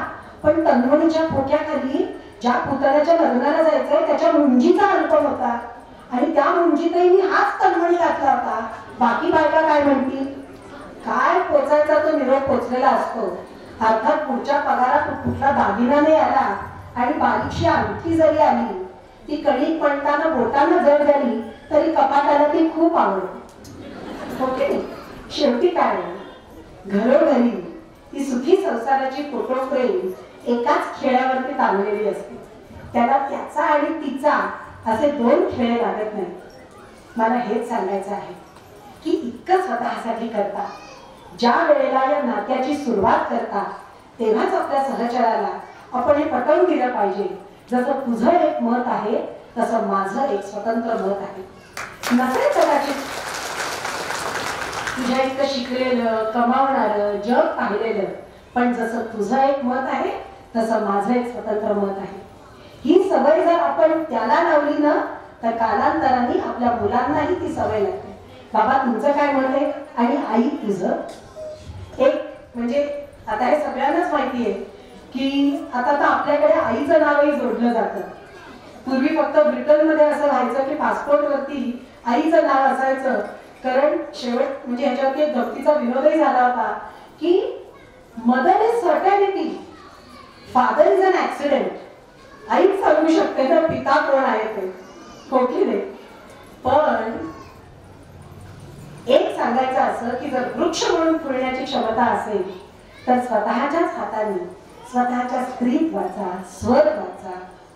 पण तन्मणीच्या पोट्याखाली ज्या पुतण्याच्या लग्नाला जायचंय त्याच्या मुंजीचा अल्बम होता आणि त्या मुंजीतही मी हाच तन्मणी घातला होता. बाकी बायका काय म्हणतील, काय पोचायचा तो निरोप पोचलेला असतो. अर्थात पुढच्या पगारात कुठला दागिना नाही आला आणि बारीकशी अंगठी जरी आली, ती कणिक पडताना बोटांना जड झाली तरी कपाटाला ती खूप आवडते, ओके. शेवटी काय, घरोघरी ती सुखी संसाराची फोटो फ्रेम एकाच खेळावरती ताणलेली असते. त्याला त्याचा आणि तिचा असे 2 खेळ लागत नाही. मला हेच सांगायचं आहे की इतकं स्वतःसाठी करता, ज्या वेळेला या नात्याची सुरुवात करता तेव्हाच आपल्या सहचराला आपण हे पटवून दिलं पाहिजे, जसं तुझं एक मत आहे तसं माझं एक स्वतंत्र मत आहे. नसेल कदाचित तुझ्या इतकं शिकलेलं, कमावणारं, जग पाहिलेलं, पण जसं तुझं एक मत आहे तसं माझं एक स्वतंत्र मत आहे. ही सवय जर आपण त्याला लावली ना, तर कालांतराने आपल्या मुलांनाही ती सवय लागते. बाबा तुमचं काय मत आहे आणि आई तुझं. एक म्हणजे आता हे सगळ्यांनाच माहिती आहे की आता तर आपल्याकडे आईचं नावही जोडलं जातं. पूर्वी फक्त ब्रिटनमध्ये असं व्हायचं की पासपोर्टवरती आईचं नाव असायचं, कारण शेवट म्हणजे ह्याच्यावरती एक गमतीचा विनोदही झाला होता की mother is certainty, father is an accident. आईच सांगू शकते ना पिता कोण आहे ते, हो की नाही. पण एक सांगायचं असं की जर वृक्ष म्हणून फुलण्याची क्षमता असेल तर स्वतःच्याच हाताने स्वतःच्या स्त्रीत्वाचा, स्वत्वाचा,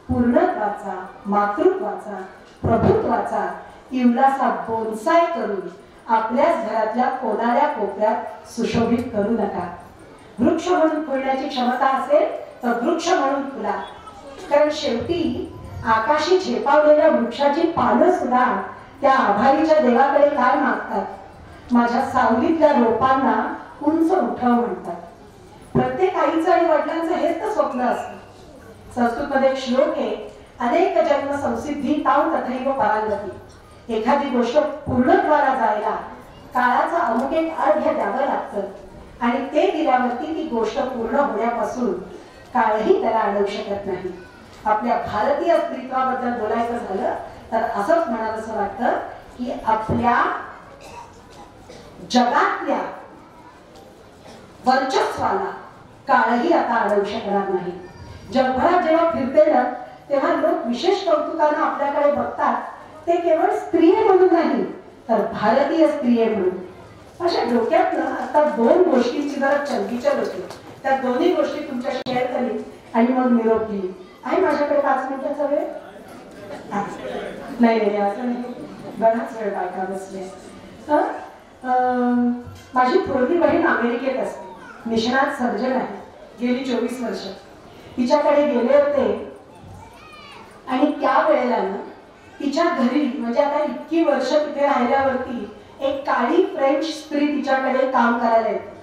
पूर्णत्वाचा, मातृत्वाचा, प्रभुत्वाचा इवलासा बोनसाय करून आपल्याच घरातल्या कोणाऱ्या कोपऱ्यात सुशोभित करू नका. वृक्ष म्हणून फुलण्याची क्षमता असेल तर वृक्ष म्हणून फुला, कारण शेवटी आकाशी झेपावलेल्या वृक्षाची पानं सुद्धा त्या आभारीच्या देवाकडे काय मागतात, माझ्या सावलीतल्या रोपांना उंच उठाव म्हणतात. प्रत्येक आईचं आणि वडिलांचं हेच तर स्वप्न असतं. संस्कृतमध्ये एक श्लोक आहे, अनेक जन्म संसिद्धी ताव तथैव परांगती. एखादी गोष्ट पूर्णत्वाला जायला काळाचं अमुक एक अर्घ्य द्यावं लागतं आणि ते दिल्यावरती ती गोष्ट पूर्ण होण्यापासून काळही त्याला अडवू शकत नाही. आपल्या भारतीय स्त्रीत्वाबद्दल बोलायचं झालं तर असंच म्हणावंसं वाटतं की आपल्या जगातल्या वर्चस्वाला काळही आता अडवू शकणार नाही. जगभरात जेव्हा फिरते ना तेव्हा लोक विशेष कौतुकानं आपल्याकडे बघतात, ते केवळ स्त्री म्हणून नाही तर भारतीय स्त्री म्हणून. अशा डोक्यातनं आता 2 गोष्टींची जरा चलबिचल होती. त्या दोन्ही गोष्टी तुमच्याशी शेअर केली आणि मग निरोप दिली. आहे माझ्याकडे 5 मिनिटाचा वेळ? नाही असं नाही, बराच वेळ बायका बसले. माझी थोरली बहीण अमेरिकेत असते, निष्णात सर्जन आहे, गेली 24 वर्ष. तिच्याकडे गेले होते आणि त्या वेळेला ना तिच्या घरी म्हणजे आता इतकी वर्ष तिथे राहिल्यावरती एक काळी फ्रेंच स्त्री तिच्याकडे काम करायला येते.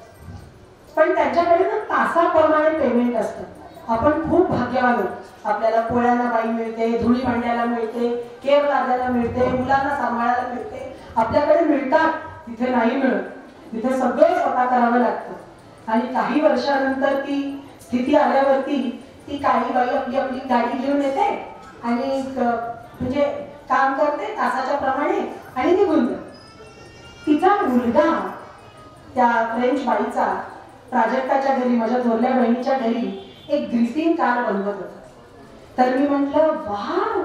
पण त्यांच्याकडे ना तासाप्रमाणे पेमेंट असतं. आपण खूप भाग्यवान आहोत. आपल्याला पोळ्यांना बाई मिळते, धुळी भांड्याला मिळते, केर लागायला मिळते, मुलांना सांभाळायला मिळते. आपल्याकडे मिळतात, तिथे नाही मिळत. तिथे सगळं स्वतः करावं लागतं. आणि काही वर्षानंतर ती स्थिती आल्यावरती ती काळी बाई आपली आपली गाडी घेऊन येते आणि म्हणजे काम करते तासाच्या प्रमाणे आणि निघून जाते. तिचा मुलगा त्या फ्रेंच बाईचा प्राजक्ताच्या घरी, माझ्या थोरल्या बहिणीच्या घरी एक ग्रीटिंग कार्ड बनवत होता. तर मी म्हटलं वाह,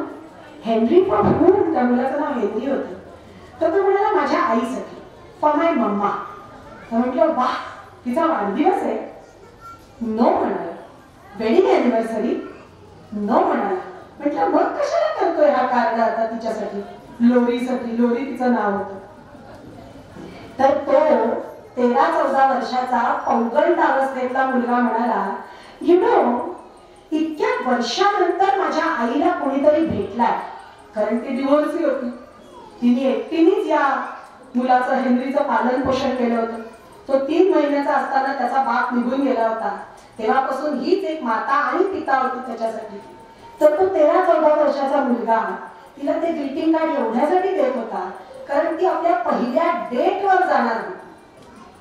हेनरी फॉर हूम? त्या मुलाचं नाव हेनरी होतं. तर तो म्हणाला माझ्या आईसाठी, फॉर माय मम्मा. तर म्हटलं वाह, तिचा वाढदिवस आहे? नो म्हणाला. Wedding anniversary? नो म्हणाला. म्हटलं मग कशाला करतोय हा कार्ड आता तिच्यासाठी? लोरीसाठी. लोरी तिचं नाव होतं. तर तो 13-14 वर्षाचा पौगंड अवस्थेतला मुलगा म्हणाला, यु नो, इतक्या वर्षानंतर माझ्या आईला कोणीतरी भेटलाय. कारण ती डिव्होर्सी होती. तिने एकटीनेच या मुलाचं, हेनरीचं पालन पोषण केलं होतं. तो 3 महिन्याचा असताना त्याचा बाप निघून गेला होता. तेव्हापासून हीच एक माता आणि पिता होती त्याच्यासाठी. तर तो 13-14 वर्षाचा मुलगा तिला ते ग्रीटिंग कार्ड एवढ्यासाठी देत होता कारण ती आपल्या पहिल्या डेटवर जाणार होती.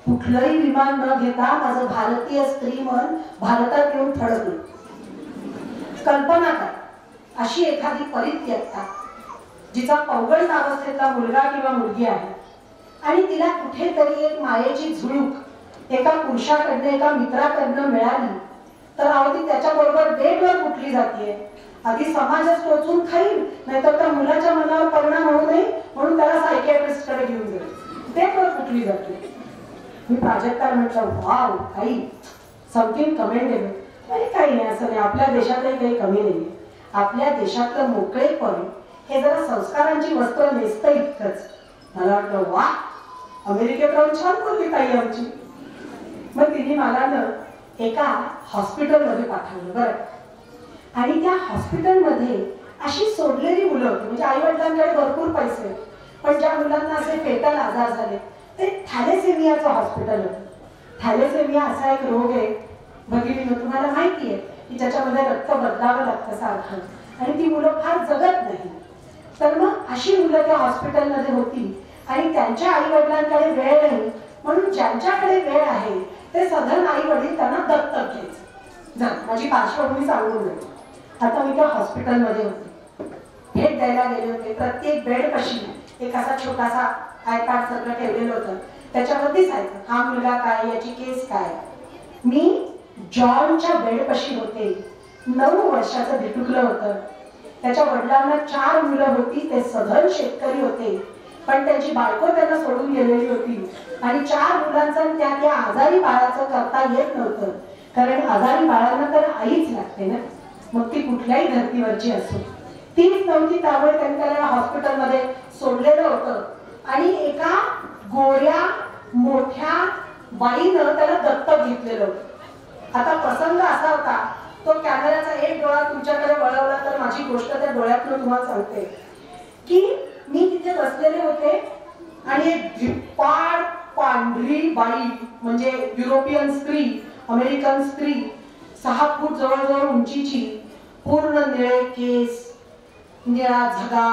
कुठलंही विमान न घेता माझं भारतीय स्त्री मन भारतात येऊन थडकलं. कल्पना कर, अशी एखादी परित्यक्ता जिचा पौगंड अवस्थेतला मुलगा किंवा मुलगी आहे आणि तिला कुठेतरी एक मायेची झुळूक एका पुरुषाकडनं, एका मित्राकडनं मिळाली तर अहो ती त्याच्याबरोबर डेटवर कुठली जातीये. आधी समाजच टोचून खाईल, नाहीतर त्या मुलाच्या मनावर परिणाम होऊ नये म्हणून त्याला सायकियाट्रिस्टकडे घेऊन जाईल. डेटवर कुठली जाते. मी प्राजक्ताला म्हटलं वाव, काही समथिंग कमेंडेबल. अरे काही नाही, असं नाही. आपल्या देशातही काही कमी नाही. आपल्या देशातलं मोकळेपण हे जरा संस्कारांची वस्त्र नेसतं इतकंच. मला वाटलं वा, अमेरिकेत राहून छान बोलली ताई आमची. मग तिने मला ना एका हॉस्पिटलमध्ये पाठवलं बरं. आणि त्या हॉस्पिटलमध्ये अशी सोडलेली मुलं होती. म्हणजे आई वडिलांकडे भरपूर पैसे, पण ज्या मुलांना असे फेटल आजार झाले, ते थॅलेसेमियाचं हॉस्पिटल होतं. थॅलेसेमिया असा एक रोग आहे भगिनीनो, तुम्हाला माहिती आहे की ज्याच्यामध्ये रक्त बदलावं लागतं सारखं आणि ती मुलं फार जगत नाही. तर मग अशी मुलं त्या हॉस्पिटलमध्ये होती आणि त्यांच्या आई वडिलांकडे वेळ नाही, म्हणून ज्यांच्याकडे वेळ आहे ते सधन आई वडील त्यांना दत्तक घ्यायचे. माझी पार्श्वभूमी सांगून नाही. आता मी त्या हॉस्पिटलमध्ये होते, भेट द्यायला गेले होते. प्रत्येक बेड पाशी एक असा छोटासा आयपॅड सगळं ठेवलेलं होतं. त्याच्यावरती सांगायचं हा मुलगा काय, याची केस काय. मी जॉनच्या बेडपाशी होते. 9 वर्षाचं भिटुकलं होतं. त्याच्या वडिलांना 4 मुलं होती. ते सधन शेतकरी होते, पण त्याची बायको त्यांना सोडून गेलेली होती आणि 4 मुलांचं त्या आजारी बाळाचं करता येत नव्हतं. कारण आजारी बाळांना तर आईच लागते ना, मग ती कुठल्याही धर्तीवरची असो. तीच नव्हती, त्यामुळे त्यांनी त्याला हॉस्पिटलमध्ये सोडलेलं होतं आणि एका गोऱ्या मोठ्या बाईनं त्याला दत्तक घेतलेलं होतं. आता प्रसंग असा होता, तो कॅमेराचा एक डोळा तुमच्याकडे वळवला तर माझी गोष्ट त्या डोळ्यातून तुम्हाला सांगते की मी तिथे बसलेले होते आणि एक धिप्पाड पांढरी बाई, म्हणजे युरोपियन स्त्री, अमेरिकन स्त्री, 6 फूट जवळजवळ उंचीची, पूर्ण निळे केस, निळा झगा,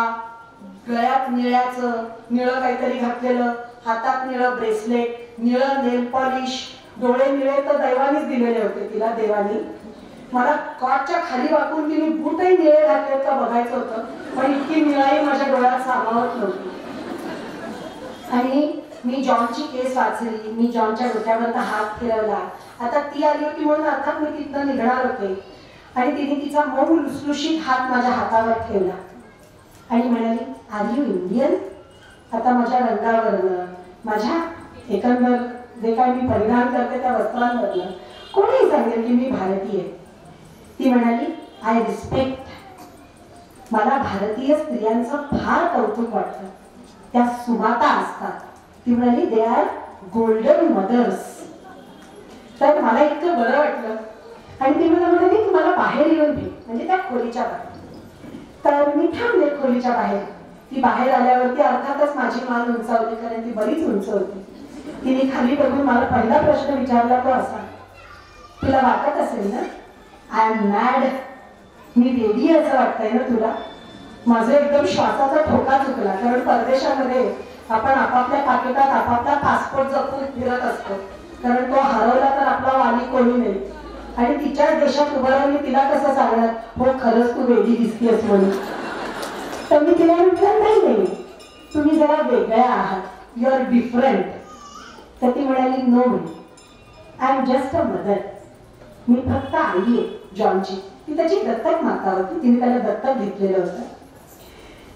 गळ्यात निळं काहीतरी घातलेलं, हातात निळं ब्रेसलेट, निळं नेल पॉलिश, डोळे निळे तर दैवानीच दिलेले होते तिला, देवानी. मला कॉटच्या खाली वाकून तिने बूटही निळे घातले का बघायचं होतं, पण इतकी निळाई माझ्या डोळ्यात सामावत नव्हती. आणि मी जॉनची केस वाचली, मी जॉनच्या डोक्यावर हात फिरवला. आता ती आली होती म्हणून अर्थात मी तिथनं निघणार होते. आणि तिने तिचा मऊ लुसलुशीत हात माझ्या हातावर ठेवला आणि म्हणाली, आर यू इंडियन? आता माझ्या रंगावरनं, माझ्या एकंदर जे काय मी परिधान करते त्या वस्त्रांवरनं कोणीही सांगेल की मी भारतीय. ती म्हणाली, आय रिस्पेक्ट. मला भारतीय स्त्रियांचं फार कौतुक वाटतं, त्या सुमाता असतात. ती म्हणाली, दे आर गोल्डन मदर्स. तर मला इतकं बरं वाटलं. आणि ती मला म्हणाली की मला बाहेर येऊन भेट, म्हणजे त्या खोलीच्या बाहेर. तर मी थांबले खोलीच्या बाहेर. ती बाहेर आल्यावरती अर्थातच माझी मान उंचावली, कारण ती बरीच उंच होती. तिने खाली बघून मला पहिला प्रश्न विचारला तो असा, तुला वाटत असेल ना आय एम मॅड, मी वेडी असं वाटतंय ना तुला? माझं एकदम श्वासाचा ठोका चुकला, कारण परदेशामध्ये आपण आपापल्या पाकिटात आपापला पासपोर्ट जपून फिरत असतो, कारण तो हरवला तर आपला वाली कोणी नाही. आणि तिच्याच देशात उभं राहून तिला कसं सांगणार, हो खरंच तू वेडी दिसतीयस म्हणून. तर मी तिला म्हटलं, नाही तुम्ही जरा वेगळ्या आहात, यू आर डिफरंट. तर ती म्हणाली, no I am just a mother. मी फक्त आई आहे जॉनची. ती त्याची दत्तक माता होती, तिने त्याला दत्तक घेतलेलं होतं.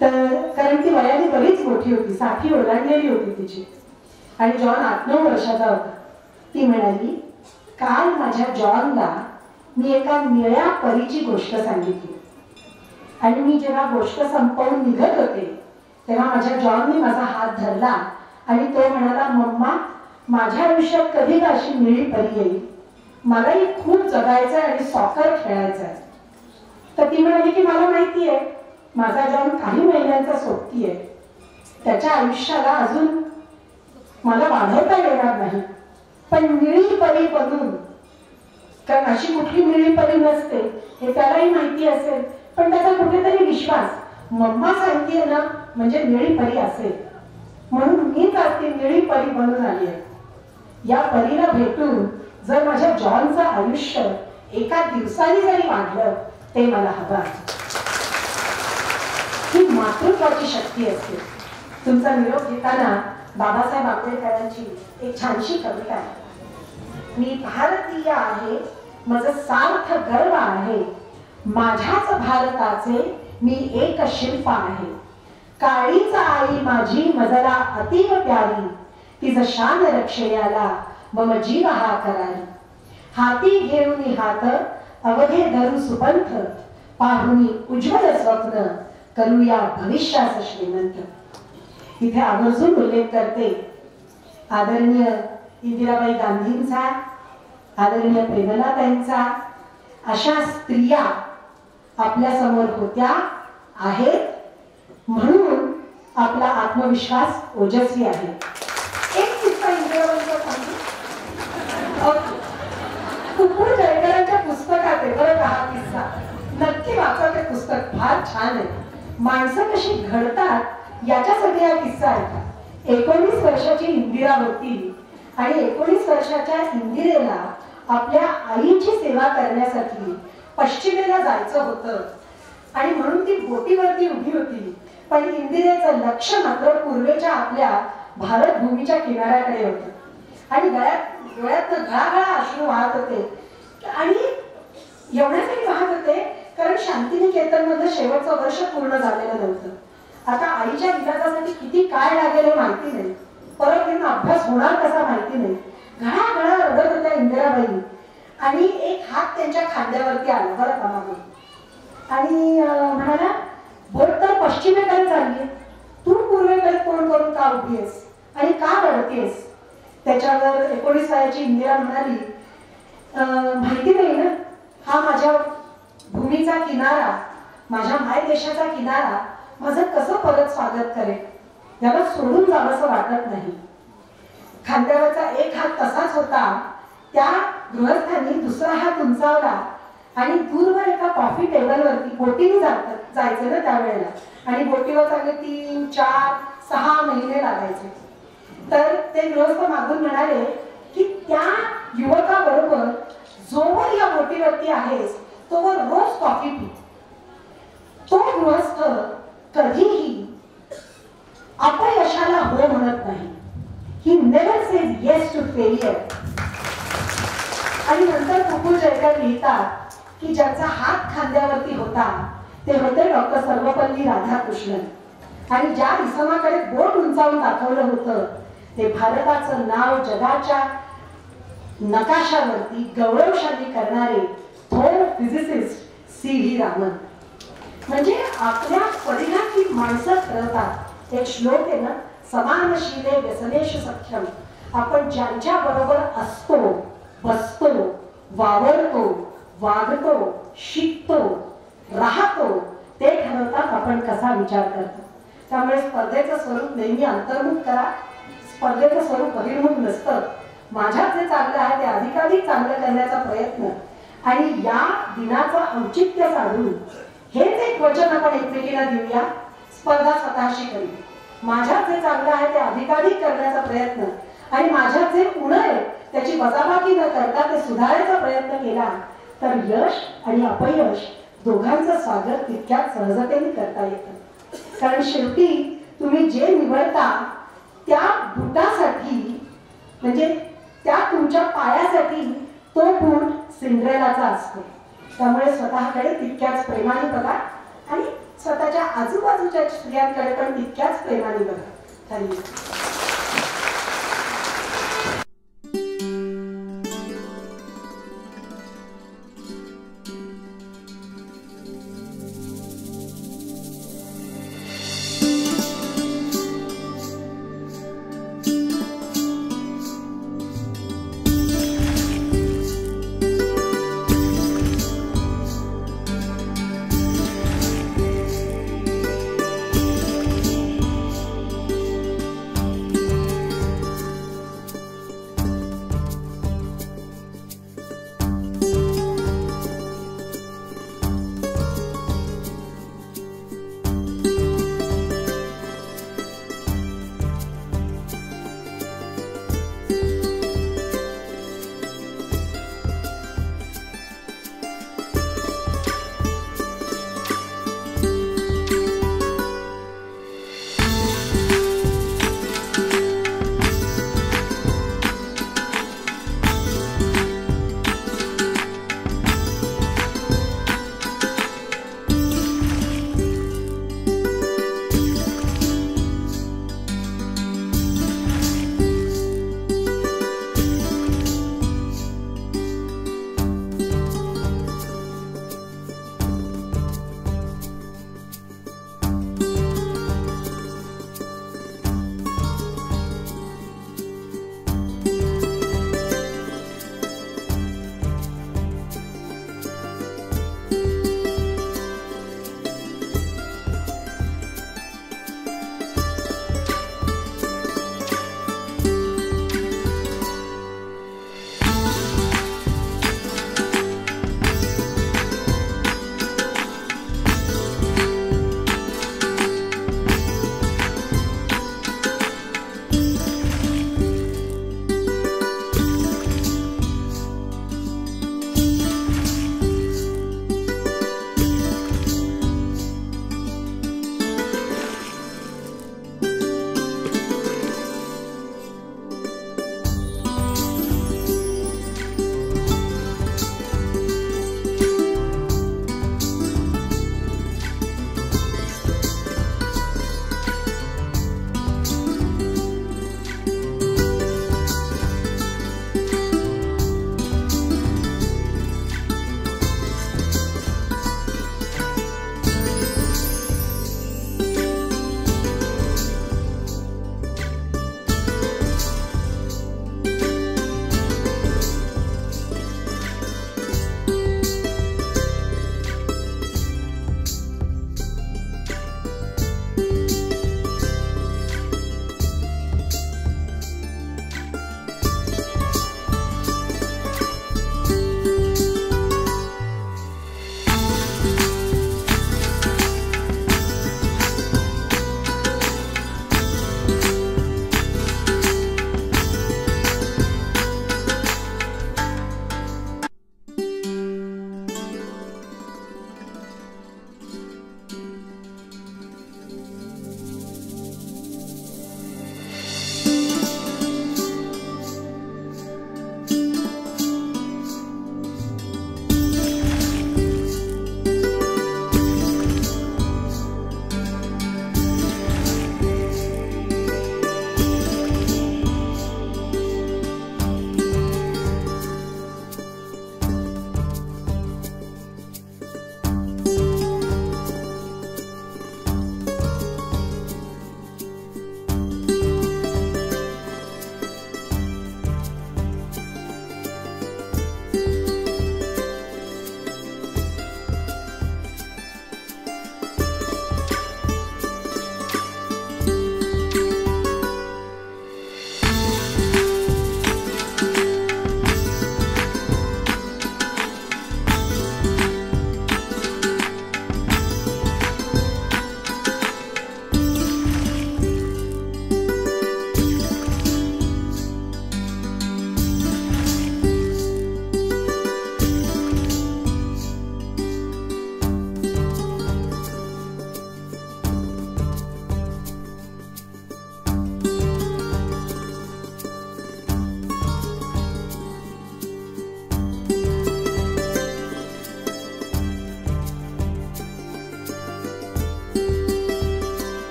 तर कारण ती वयाने बरीच मोठी होती, 60 ओलांडलेली होती तिची. आणि जॉन 8-9 वर्षाचा होता. ती म्हणाली, काल माझ्या जॉनला मी एका निळ्या परीची गोष्ट सांगितली. आणि मी जेव्हा गोष्ट संपवून निघत होते तेव्हा माझ्या जॉनने माझा हात धरला आणि तो म्हणाला, मम्मा माझ्या आयुष्यात कधी का अशी निळी परी येईल, मलाही खूप जगायचंय आणि सॉकर खेळायचंय. तर ती म्हणाली की मला माहिती आहे माझा जॉन काही महिन्यांचा सोबती आहे, त्याच्या आयुष्याला अजून मला वाढवता येणार नाही, पण निळी परी बनून, कारण अशी कुठली निळी परी नसते हे त्यालाही माहिती असेल, पण त्याचा कुठेतरी विश्वास, मम्मा सांगतेय ना म्हणजे निळी परी असेल, म्हणून मीच आज ती निळी परी बनून आली आहे. या परीला भेटून जर माझ्या जॉनचं आयुष्य एका दिवसाने जरी वाढलं ते मला हवं आहे. ही मातृत्वाची शक्ती असते. तुमचा निरोप घेताना बाबासाहेब आंबेडकरांची एक छानशी कविता आहे. मी भारतीय आहे, माझं सार्थ गर्व आहे, माझ्याच भारताचे मी एक शिल्प आहे. काळीच आई माझी मजला अतीव प्यारी, तिचं शान रक्षण्याला मम जीव हा करारी. हाती घेऊन हात अवघे धरू सुपंथ, पाहुनी उज्ज्वल स्वप्न करूया भविष्यास श्रीमंत. इथे आवर्जून उल्लेख करते आदरणीय इंदिराबाई गांधींचा, आदरणीय प्रेमलाताईंचा. अशा स्त्रिया आपल्या समोर होत्या, आहेत, म्हणून आपला आत्मविश्वास ओजस्वी आहे. एक किस्सा इंदिराबाईंचा सांगू. कुपूर जयकरांच्या पुस्तकात आहे बरं का हा किस्सा, नक्की वाचा ते पुस्तक, फार छान आहे. माणसं कशी घडतात याच्यासाठी हा किस्सा आहे. 19 वर्षाची इंदिरा होती आणि 19 वर्षाच्या इंदिरेला आपल्या आईची सेवा करण्यासाठी पश्चिमेला जायचं होतं आणि म्हणून ती बोटीवरती उभी होती. पण इंदिरेचं लक्ष मात्र पूर्वेच्या आपल्या भारत भूमीच्या किनाऱ्याकडे होतं आणि डोळ्यात गळागळा अश्रू वाहत होते. आणि एवढ्यासाठी वाहत होते कारण शांतिनिकेतन मध्ये शेवटचं वर्ष पूर्ण झालेलं नव्हतं. आता आईच्या विलासासाठी किती काय लागेल हे माहिती नाही, परत त्यांना अभ्यास होणार कसा माहिती नाही. घळा रडत होत्या इंदिराबाई आणि एक हात त्यांच्या खांद्यावरती आला बरं का मागून आणि म्हणाला, बोट तर पश्चिमेकडे चालली, तू पूर्वेकडे तोंड करून का उभी आहेस आणि का रडतेस? त्याच्यावर 19 वयाची इंदिरा म्हणाली, माहिती नाही ना, हा माझ्या भूमीचा किनारा, माझ्या माय देशाचा किनारा माझं कसं परत स्वागत करेल, याला सोडून जावंसं वाटत नाही. खांद्यावरचा एक हात तसाच होता. त्या गृहस्थांनी दुसरा हात उंचावला आणि दूरवर एका कॉफी टेबलवरती बोटीने जायचं ना त्यावेळेला, आणि बोटीवर चांगले 3, 4, 6 महिने लागायचे. तर ते गृहस्थ मागून म्हणाले की त्या युवकाबरोबर जोवर या बोटीवरती आहेस तोवर रोज कॉफी पी. तो गृहस्थ कधीही अपयशाला हो म्हणत नाही. He never says yes to failure. आणि नंतर कुकुल जयकर लिहितात की ज्याचा हात खांद्यावरती होता ते होते डॉक्टर सर्वपल्ली राधाकृष्णन. आणि ज्या इसमाकडे बोट उंचावून दाखवलं होतं ते भारताचं नाव जगाच्या नकाशावरती गौरवशाली करणारे थोर फिजिसिस्ट C.V. रामन. म्हणजे आपल्या परिणामी माणसं ठरवतात. एक श्लोक आहे ना, समानशीले व्यसनेश सख्यम. आपण ज्यांच्या बरोबर असतो, बसतो, वावरतो, वागतो, शिकतो, राहतो ते ठरवतात आपण कसा विचार करतो. त्यामुळे स्पर्धेचं स्वरूप नेहमी अंतर्मुख करा. स्पर्धेचं स्वरूप बहिर्मुख नसतं. माझ्यात जे चांगलं आहे ते अधिकाधिक चांगलं करण्याचा प्रयत्न. आणि या दिनाचं औचित्य साधून हेच एक वचन आपण एकमेकीला देऊया. स्पर्धा स्वतःशी करी. माझ्यात जे चांगलं आहे ते अधिकाधिक करण्याचा प्रयत्न आणि माझ्यात जे उणं आहे त्याची वजाबाकी न करता ते सुधारायचा प्रयत्न केला तर यश आणि अपयश दोघांचं स्वागत तितक्याच सहजतेने करता येतं. कारण शेवटी तुम्ही जे निवडता त्या बुटासाठी म्हणजे त्या तुमच्या पायासाठी तो बूट सिंड्रेलाचा असतो. त्यामुळे स्वतःकडे तितक्याच प्रेमाने बघा आणि स्वतःच्या आजूबाजूच्या स्त्रियांकडे पण तितक्याच प्रेमाने बघा. धन्यवाद.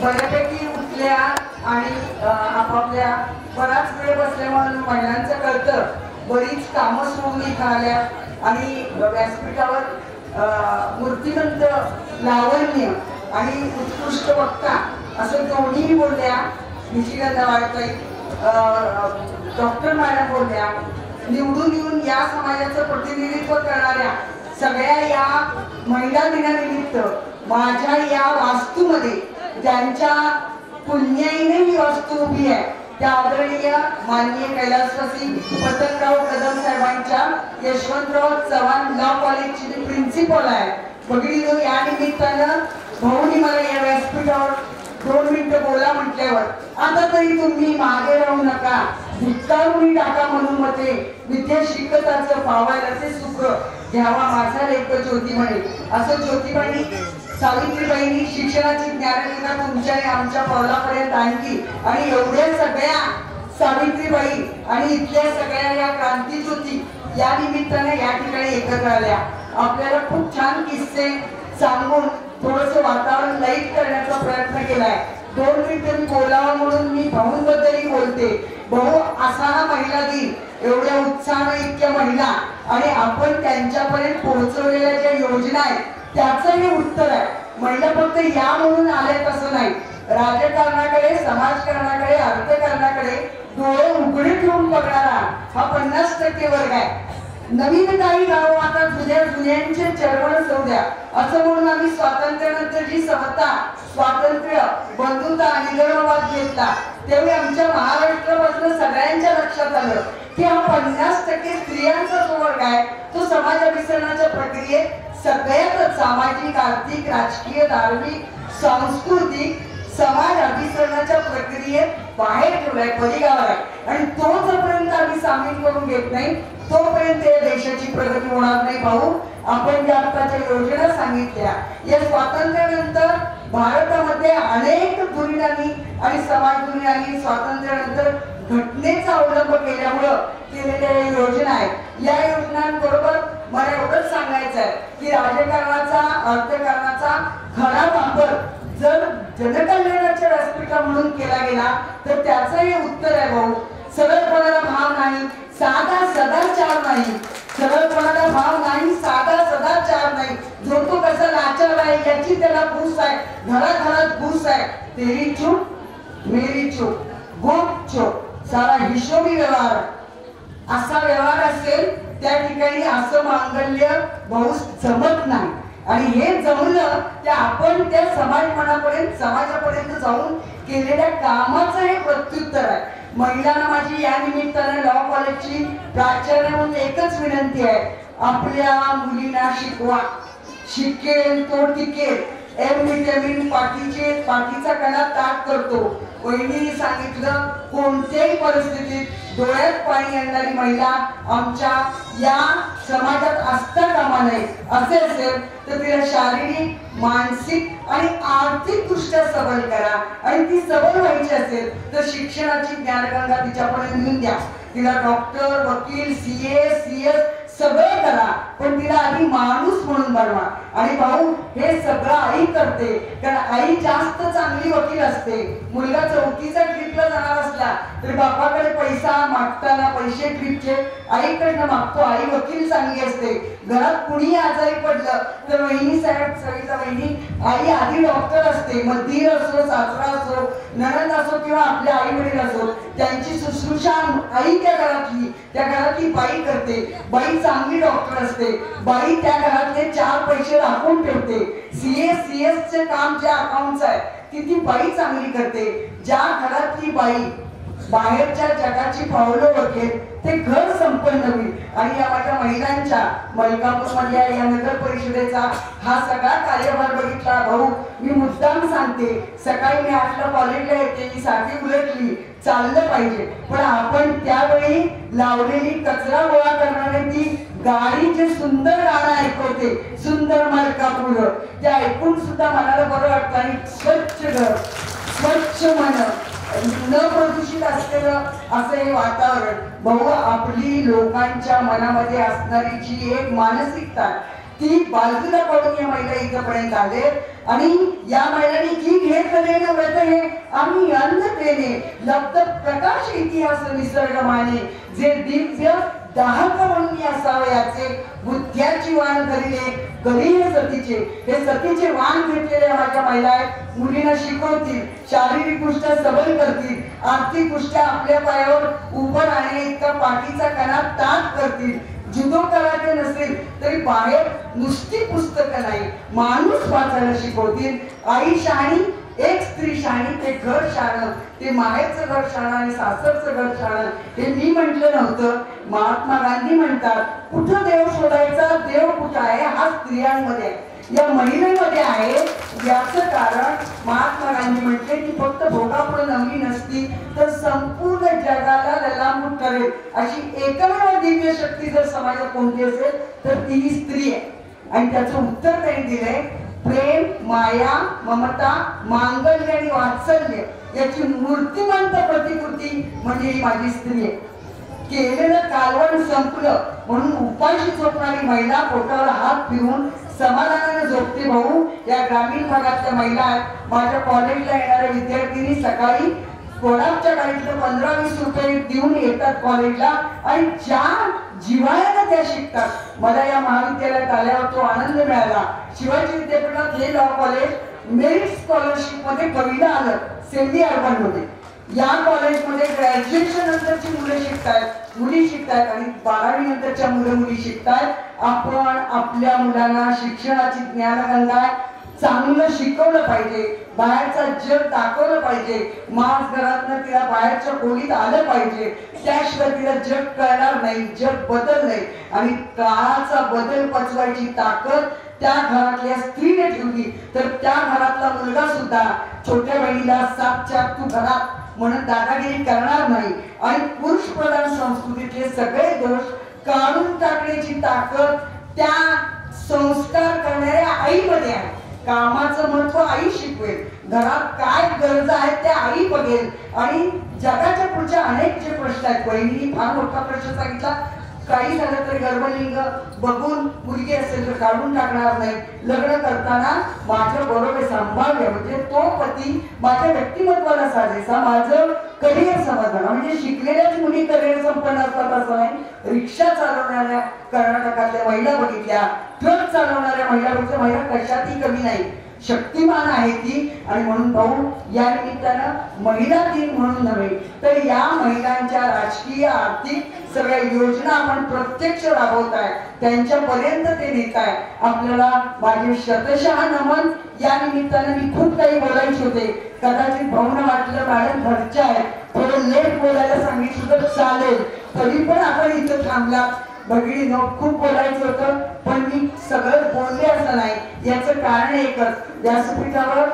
बऱ्यापैकी उठल्या आणि आपापल्या बराच वेळ बसल्यामुळे महिलांचं कळतं बरीच कामं सोडून इथं आल्या आणि व्यासपीठावर मूर्तिमंत लावण्य आणि उत्कृष्ट वक्ता असं दोन्ही बोलल्या. निशिगंधा वाळताई डॉक्टर मॅडम बोलल्या. निवडून येऊन या समाजाचं प्रतिनिधित्व करणाऱ्या सगळ्या या महिला दिनानिमित्त माझ्या या वास्तूमध्ये ज्यांच्या पुण्याईने ही वास्तू उभी आहे त्या आदरणीय माननीय कैलासवासी पतंगराव कदम साहेबांच्या यशवंतराव चव्हाण लॉ कॉलेजची मी प्रिन्सिपल आहे. भगिनीनो, या निमित्तानं भाऊनी मला या व्यासपीठावर 2 मिनिटं बोला म्हटल्यावर आता तरी तुम्ही मागे राहू नका, धिक्कारून टाका म्हणून मते विद्या शिकताचं पावायला ते सुख घ्यावा माझा लेख ज्योती म्हणे. असं ज्योतिबाईंनी सावित्रीबाईंनी शिक्षणाची ज्ञानगंगा तुमच्या आणि आमच्या पावलापर्यंत आणली आणि एवढ्या सगळ्या सावित्रीबाई आणि इथल्या सगळ्या या क्रांतीज्योती या निमित्ताने या ठिकाणी एकत्र आल्या. आपल्याला खूप छान किस्से सांगून थोडंसं वातावरण लाईट करण्याचा प्रयत्न केलाय. 2 मिनिटं मी बोलावं म्हणून मी भाऊंबद्दलही बोलते. भाऊ, असा हा महिला दिन एवढ्या उत्साहाने इतक्या महिला आणि आपण त्यांच्यापर्यंत पोहोचवलेल्या ज्या योजना आहेत त्याचं हे उत्तर आहे. महिला फक्त या म्हणून आले तसं नाही, राजकारणाकडे, समाजकारणाकडे, अर्थकारणाकडे डोळे उघडे ठेवून बघणारा हा 50% वर्ग आहे. नवीन काही गाव आता जुन्यांचे चळवळ सौद्या असं म्हणून आम्ही स्वातंत्र्यानंतर जी समता, स्वातंत्र्य, बंधुता, निधनवाद घेतला त्यावेळी आमच्या महाराष्ट्रापासून सगळ्यांच्या लक्षात आलं की हा 50% स्त्रियांचा जो वर्ग आहे तो समाज अभिसरणाच्या प्रक्रियेत सगळ्यात सामाजिक, आर्थिक, राजकीय, धार्मिक, सांस्कृतिक समाज अभिसरणाच्या प्रक्रियेत बाहेर ठेवलाय, परिगावर आहे आणि तो जोपर्यंत आम्ही सामील करून घेत नाही तोपर्यंत या देशाची प्रगती होणार नाही. भाऊ, आपण ज्या आताच्या योजना सांगितल्या या स्वातंत्र्यानंतर भारतामध्ये अनेक धुरीणांनी आणि समाज धुरीणांनी स्वातंत्र्यानंतर घटनेचा अवलंब केल्यामुळं केलेल्या योजना आहेत. या योजनांबरोबर मला एवढंच सांगायचं आहे की राजकारणाचा, अर्थकारणाचा खरा वापर जर जनकल्याणाच्या व्यासपीठा म्हणून केला गेला तर त्याचं हे उत्तर आहे. भाऊ, सरळपणाला भाव नाही, साधा सदाचार नाही, सरळपणाला भाव नाही, साधा सदाचार नाही, जो तो कसा लाचार आहे याची त्याला भूस आहे, घराघरात भूस आहे. तेरी चूक मेरी चूक, गुप चूक, सारा हिशोबी व्यवहार असा व्यवहार असेल त्या ठिकाणी असं मांगल्य भाऊ जमत नाही. आणि हे जमलं तर आपण त्या समाजमनापर्यंत, समाजापर्यंत जाऊन केलेल्या कामाचं हे प्रत्युत्तर आहे. महिलांना माझी या निमित्ताने लॉ कॉलेजची प्राचार्य म्हणून एकच विनंती आहे, आपल्या मुलींना शिकवा, शिकेल तो टिकेल. एम व्हिटॅमिन पाठीचा कणा ताट करतो. वहिनी सांगितलं कोणत्याही परिस्थितीत डोळ्यात पाणी आणणारी महिला आमच्या या समाजात असता कामा नये. असे असेल तर तिला शारीरिक, मानसिक आणि आर्थिक दृष्ट्या सबल करा आणि ती सबल व्हायची असेल तर शिक्षणाची ज्ञानगंगा तिच्यापर्यंत नेऊन द्या. तिला डॉक्टर, वकील, CA, CS सगळं करा, पण तिला आधी माणूस म्हणून बनवा. आणि भाऊ, हे सगळं आई करते, कारण आई जास्त चांगली वकील असते. मुलगा 4थीचा ट्रिपला जाणार असला तरी बापाकडे पैसा मागताना पैसे ट्रिपचे आईकडनं मागतो. आई वकील चांगली असते. घरात कुणी आजारी पडलं तर वहिनी साहेब, सविता वहिनी, आई आधी डॉक्टर असते. मग दीर असो, सासरा असो, नणंद असो किंवा आपले आई वडील असो, त्यांची शुश्रूषा आई त्या घरातली बाई करते. बाई चांगली डॉक्टर असते. बाई त्या घरातले 4 पैसे राखून ठेवते. CS चे काम ज्या अकाउंट आहे ती बाई चांगली करते. ज्या घरातली बाई बाहेरच्या जगाची पावलं ओळखेल ते घर संपन्न होईल. आणि या माझ्या महिलांच्या मलकापूर मधल्या या नगर परिषदेचा हा सगळा कार्यभार बघितला. भाऊ, मी मुद्दाम सांगते, सकाळी मी 8ला कॉलेजला येते, मी साठी उलटली, चाललं पाहिजे, पण आपण त्यावेळी लावलेली कचरा गोळा करणारी ती गाडी जे सुंदर गाणं ऐकवते, सुंदर मलकापूर, ते ऐकून सुद्धा मनाला बरं वाटतं. आणि स्वच्छ घर, स्वच्छ मन, न प्रदूषित असलेलं असं हे वातावरण. भाऊ, आपली लोकांच्या मनामध्ये असणारी जी एक मानसिकता ती बाजूला पडून या महिला इथपर्यंत आले आणि या महिलांनी की घेतले व्रत हे आम्ही अंधतेने लब्ध प्रकाश इतिहास निसर्ग माने जे दिव्य दाहक म्हणून असावे याचे बुद्ध्याची वाण करीले कधी सतीचे हे सतीचे वाण घेतलेले माझ्या महिला आहेत. मुलींना शिकवतील, शारीरिक दृष्ट्या सबल करतील, आर्थिक दृष्ट्या आपल्या पायावर उभं राहणे इतका पाठीचा कणा ताट करतील. जुदो करायचे नसेल तरी बाहेर नुसती पुस्तकं नाही माणूस वाचायला शिकवतील. आई शहाणी एक स्त्री शहाणी ते घर शहाणं, ते माहेरचं घर शहाणं आणि सासरचं घर शहाणं हे मी म्हटलं नव्हतं. महात्मा गांधी म्हणतात कुठं देव शोधायचा, देव कुठं आहे हा स्त्रियांमध्ये या महिलेमध्ये आहे. याचं कारण महात्मा गांधी म्हटले की फक्त भोगापुढे नवली नसती तर संपूर्ण जगाला ललांबूट करेल अशी एकमेव दिव्य शक्ती जर समाजात कोणती असेल तर ती स्त्री आहे. आणि त्याचं उत्तर त्यांनी दिलंय प्रेम, माया, ममता, मांगल्य आणि वात्सल्य याची मूर्तिमंत प्रतिकृती म्हणजे ही माझी स्त्री आहे. केलेलं कालवण संपलं म्हणून उपाशी झोपणारी महिला पोटावर हात फिरून समाधानाने झोपते. भाऊ या ग्रामीण भागातल्या महिला आहेत. माझ्या कॉलेजला येणाऱ्या विद्यार्थिनी सकाळी कोणाच्या गाडीतलं 15-20 रुपये देऊन येतात कॉलेजला आणि ज्या जिव्हाळ्याने त्या शिकतात. मला या महाविद्यालयात आल्यावर तो आनंद मिळाला. शिवाजी विद्यापीठात हे लॉ कॉलेज मेरिट स्कॉलरशिप मध्ये कविता आलं सेमी अर्बन मध्ये. या कॉलेजमध्ये ग्रॅज्युएशन नंतरची मुलं शिकतायत, मुली शिकतायत आणि 12वी नंतरच्या मुली शिकतायत. आपण आपल्या मुलांना शिक्षणाची ज्ञानगंगा चांगलं शिकवलं पाहिजे, बाहेरचा जग दाखवलं पाहिजे. मास घरातनं तिला बाहेरच्या खोलीत आलं पाहिजे, त्याशिवाय तिला जग कळणार नाही. जग बदललंय आणि काळाचा बदल पचवायची ताकद त्या घरातल्या स्त्रीने ठेवली तर त्या घरातला मुलगा सुद्धा छोट्या बहिणीला सापच्या तू घरात म्हणून दादागिरी करणार नाही. आणि पुरुष प्रधान संस्कृतीतले सगळे दोष काढून टाकण्याची ताकद त्या संस्कार करणाऱ्या आईमध्ये आहे. कामाचं महत्व आई शिकवेल, घरात काय गरजा आहेत त्या आई बघेल आणि जगाच्या पुढच्या अनेक जे प्रश्न आहेत. बहिणीने फार मोठा प्रश्न सांगितला, काही झालं तरी गर्भलिंग बघून मुलगी असेल तर काढून टाकणार नाही. लग्न करताना माझ्या बरोबर संभाव्य म्हणजे तो पती माझ्या व्यक्तिमत्वाला साजेसा, माझं करिअर समाधान. म्हणजे शिकलेल्याच मुली करिअर संपन्न असतात असं नाही. रिक्षा चालवणाऱ्या कर्नाटकातल्या महिला बघितल्या, ट्रक चालवणाऱ्या महिला कशातही कमी नाही, शक्तिमान आहे ती. आणि म्हणून भाऊ या निमित्तानं महिला दिन म्हणून नव्हे तर या महिलांच्या राजकीय आर्थिक सगळ्या योजना आपण प्रत्यक्ष राबवताय, त्यांच्यापर्यंत ते नेताय. आपल्याला माझे शतशः नमन. या निमित्तानं मी खूप काही बोलायचे होते, कदाचित भाऊंना वाटलं मॅडम घरच्या आहे थोडं लेट बोलायला सांगितलं तर चालेल, तरी पण आपण इथं थांबला. भगिनी खूप बोलायचं होतं पण मी सगळं बोलले असं नाही. याचं कारण एकच, व्यासपीठावर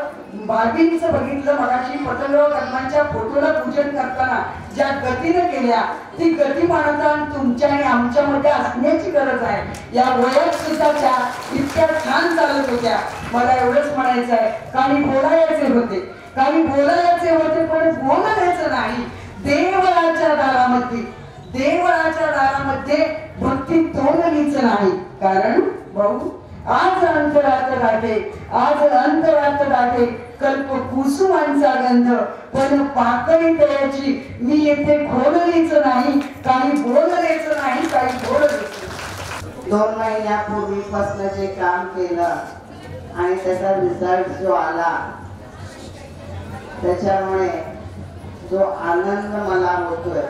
बाबींचं बघितलं मगाशी पतंगराव कदमांच्या फोटोला पूजन करताना ज्या गतीनं केल्या ती गतिमानता तुमच्या आणि आमच्यामध्ये असण्याची गरज आहे. या वयात सुद्धा त्या इतक्या छान चालत होत्या. मला एवढंच म्हणायचं आहे, काही बोलायचे होते, काही बोलायचे होते पण बोलायचं नाही. देवळाच्या दारामध्ये भक्ती तोडलीच नाही. कारण भाऊ आज अंतरात दाटे कल्प कुसुमांचा गंध पण पाकळी तयाची मी येथे खोडलीच नाही. काही बोललेच नाही, काही बोललेच. 2 महिन्यापूर्वीपासून जे काम केलं आणि त्याचा रिझल्ट जो आला त्याच्यामुळे जो आनंद मला होतोय.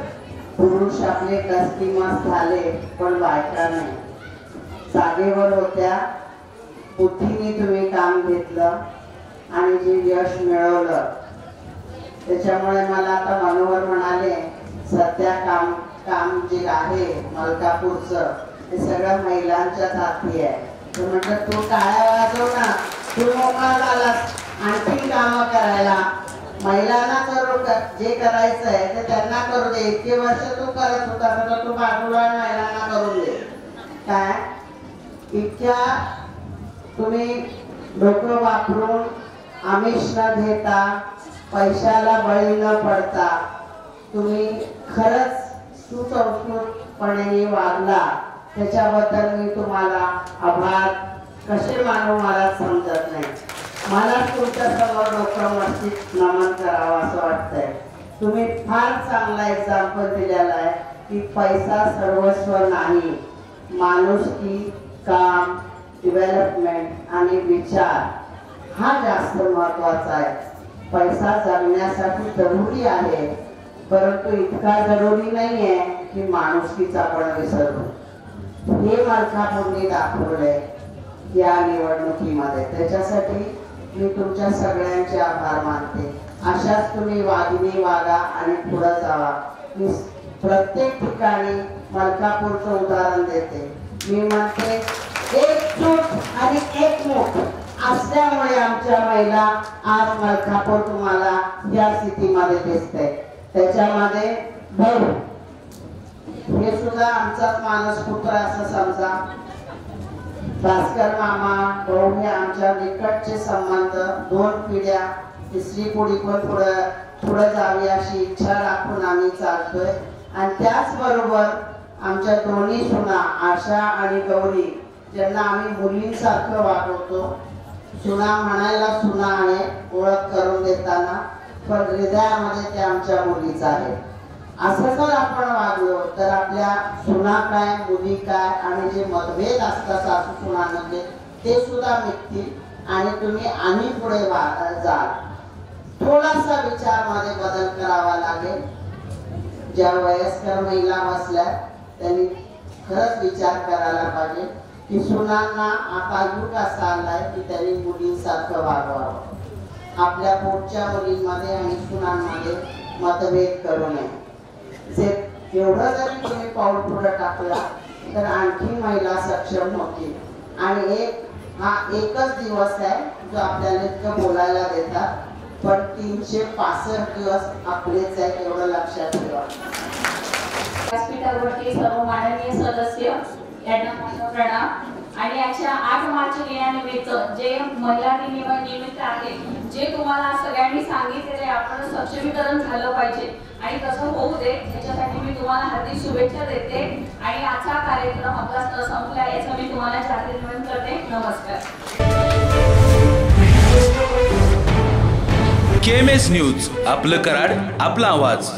पुरुष आपले कस्तिमस झाले पण बायका नाही, जागेवर होत्या. बुद्धीने तुम्ही काम घेतलं आणि जे यश मिळवलं त्याच्यामुळे मला आता मनोहर म्हणाले सध्या काम जे आहे मलकापूरचं ते सगळं महिलांच्याच हाती आहे. तर म्हटलं तू टाळ्या वाजव ना, तू मोकळा झालास आणखी कामं करायला. महिलांना करू जे करायचं आहे ते त्यांना करू दे. इतके वर्ष तू करत होता तर तू बाजूला महिलांना करून दे. काय इतक्या तुम्ही डोकं वापरून आमिष न घेता पैशाला बळी न पडता तुम्ही खरंच सुसंस्कृतपणे वागला त्याच्याबद्दल मी तुम्हाला आभार कसे मानू मला समजत नाही. मला तुमच्या समोर डोकं मस्जिद नमन करावं असं वाटतंय. तुम्ही फार चांगला एक्झाम्पल दिलेला आहे की पैसा सर्वस्व नाही, माणुसकी, काम, डेव्हलपमेंट आणि विचार हा जास्त महत्वाचा आहे. पैसा जगण्यासाठी जरुरी आहे, परंतु इतका जरुरी नाही आहे की माणुसकीचा आपण विसरतो. हे मलकापूरने दाखवलंय या निवडणुकीमध्ये. त्याच्यासाठी मी तुमच्या सगळ्यांचे आभार मानते. अशाच तुम्ही वागणी वागा आणि पुढे जावा. मी प्रत्येक ठिकाणी मलकापूरचं उदाहरण देते. मी म्हणते एकजूट आणि एकमूठ असल्यामुळे आमच्या महिला आज मलकापूर तुम्हाला या स्थितीमध्ये दिसते. त्याच्यामध्ये भाऊ हे सुद्धा आमचाच मानसपुत्र असं समजा. भास्कर मामा भाऊ हे आमच्या निकटचे संबंध. 2 पिढ्या, तिसरी पिढी पण पुढे जावी अशी इच्छा राखून आम्ही चालतोय. आणि त्याचबरोबर आमच्या दोन्ही सुना आशा आणि गौरी, ज्यांना आम्ही मुलींसारखं वागवतो. सुना म्हणायला सुना आहे ओळख करून देताना, पण हृदयामध्ये ते आमच्या मुलीच आहे. असं जर आपण वागलो तर आपल्या सुना काय, मुली काय आणि जे मतभेद असतात सासू सुनांमध्ये ते सुद्धा मिटतील आणि तुम्ही आणि पुढे जाल. थोडासा विचारामध्ये बदल करावा लागेल. ज्या वयस्कर महिला बसल्या त्यांनी खरंच विचार करायला पाहिजे की सुनांना आता युग असा आलाय की त्यांनी मुलींसारखं वागवावं. आपल्या पोटच्या मुलींमध्ये आणि सुनांमध्ये मतभेद करू नये. जे एवढं जरी तुम्ही पाऊल पुढे टाकला तर आणखी महिला सक्षम होतील. आणि हा एकच दिवस आहे जो आपल्याला इतकं बोलायला देतात, पण 365 दिवस आपलेच आहे एवढं लक्षात ठेवा. व्यासपीठावरती सर्व माननीय सदस्य यांना माझा प्रणाम. आणि याच्या 8 मार्च दिनानिमित्त जे महिला निमित्त आहे, जे तुम्हाला सगळ्यांनी सांगितलेले आपण सक्षमीकरण झालं पाहिजे आणि तसं होऊ दे याच्यासाठी मी तुम्हाला हार्दिक शुभेच्छा देते. आणि आजचा कार्यक्रम आपला संपला याचं मी तुम्हाला जाहीर करते. नमस्कार. KMS न्यूज, आपलं कराड, आपला आवाज.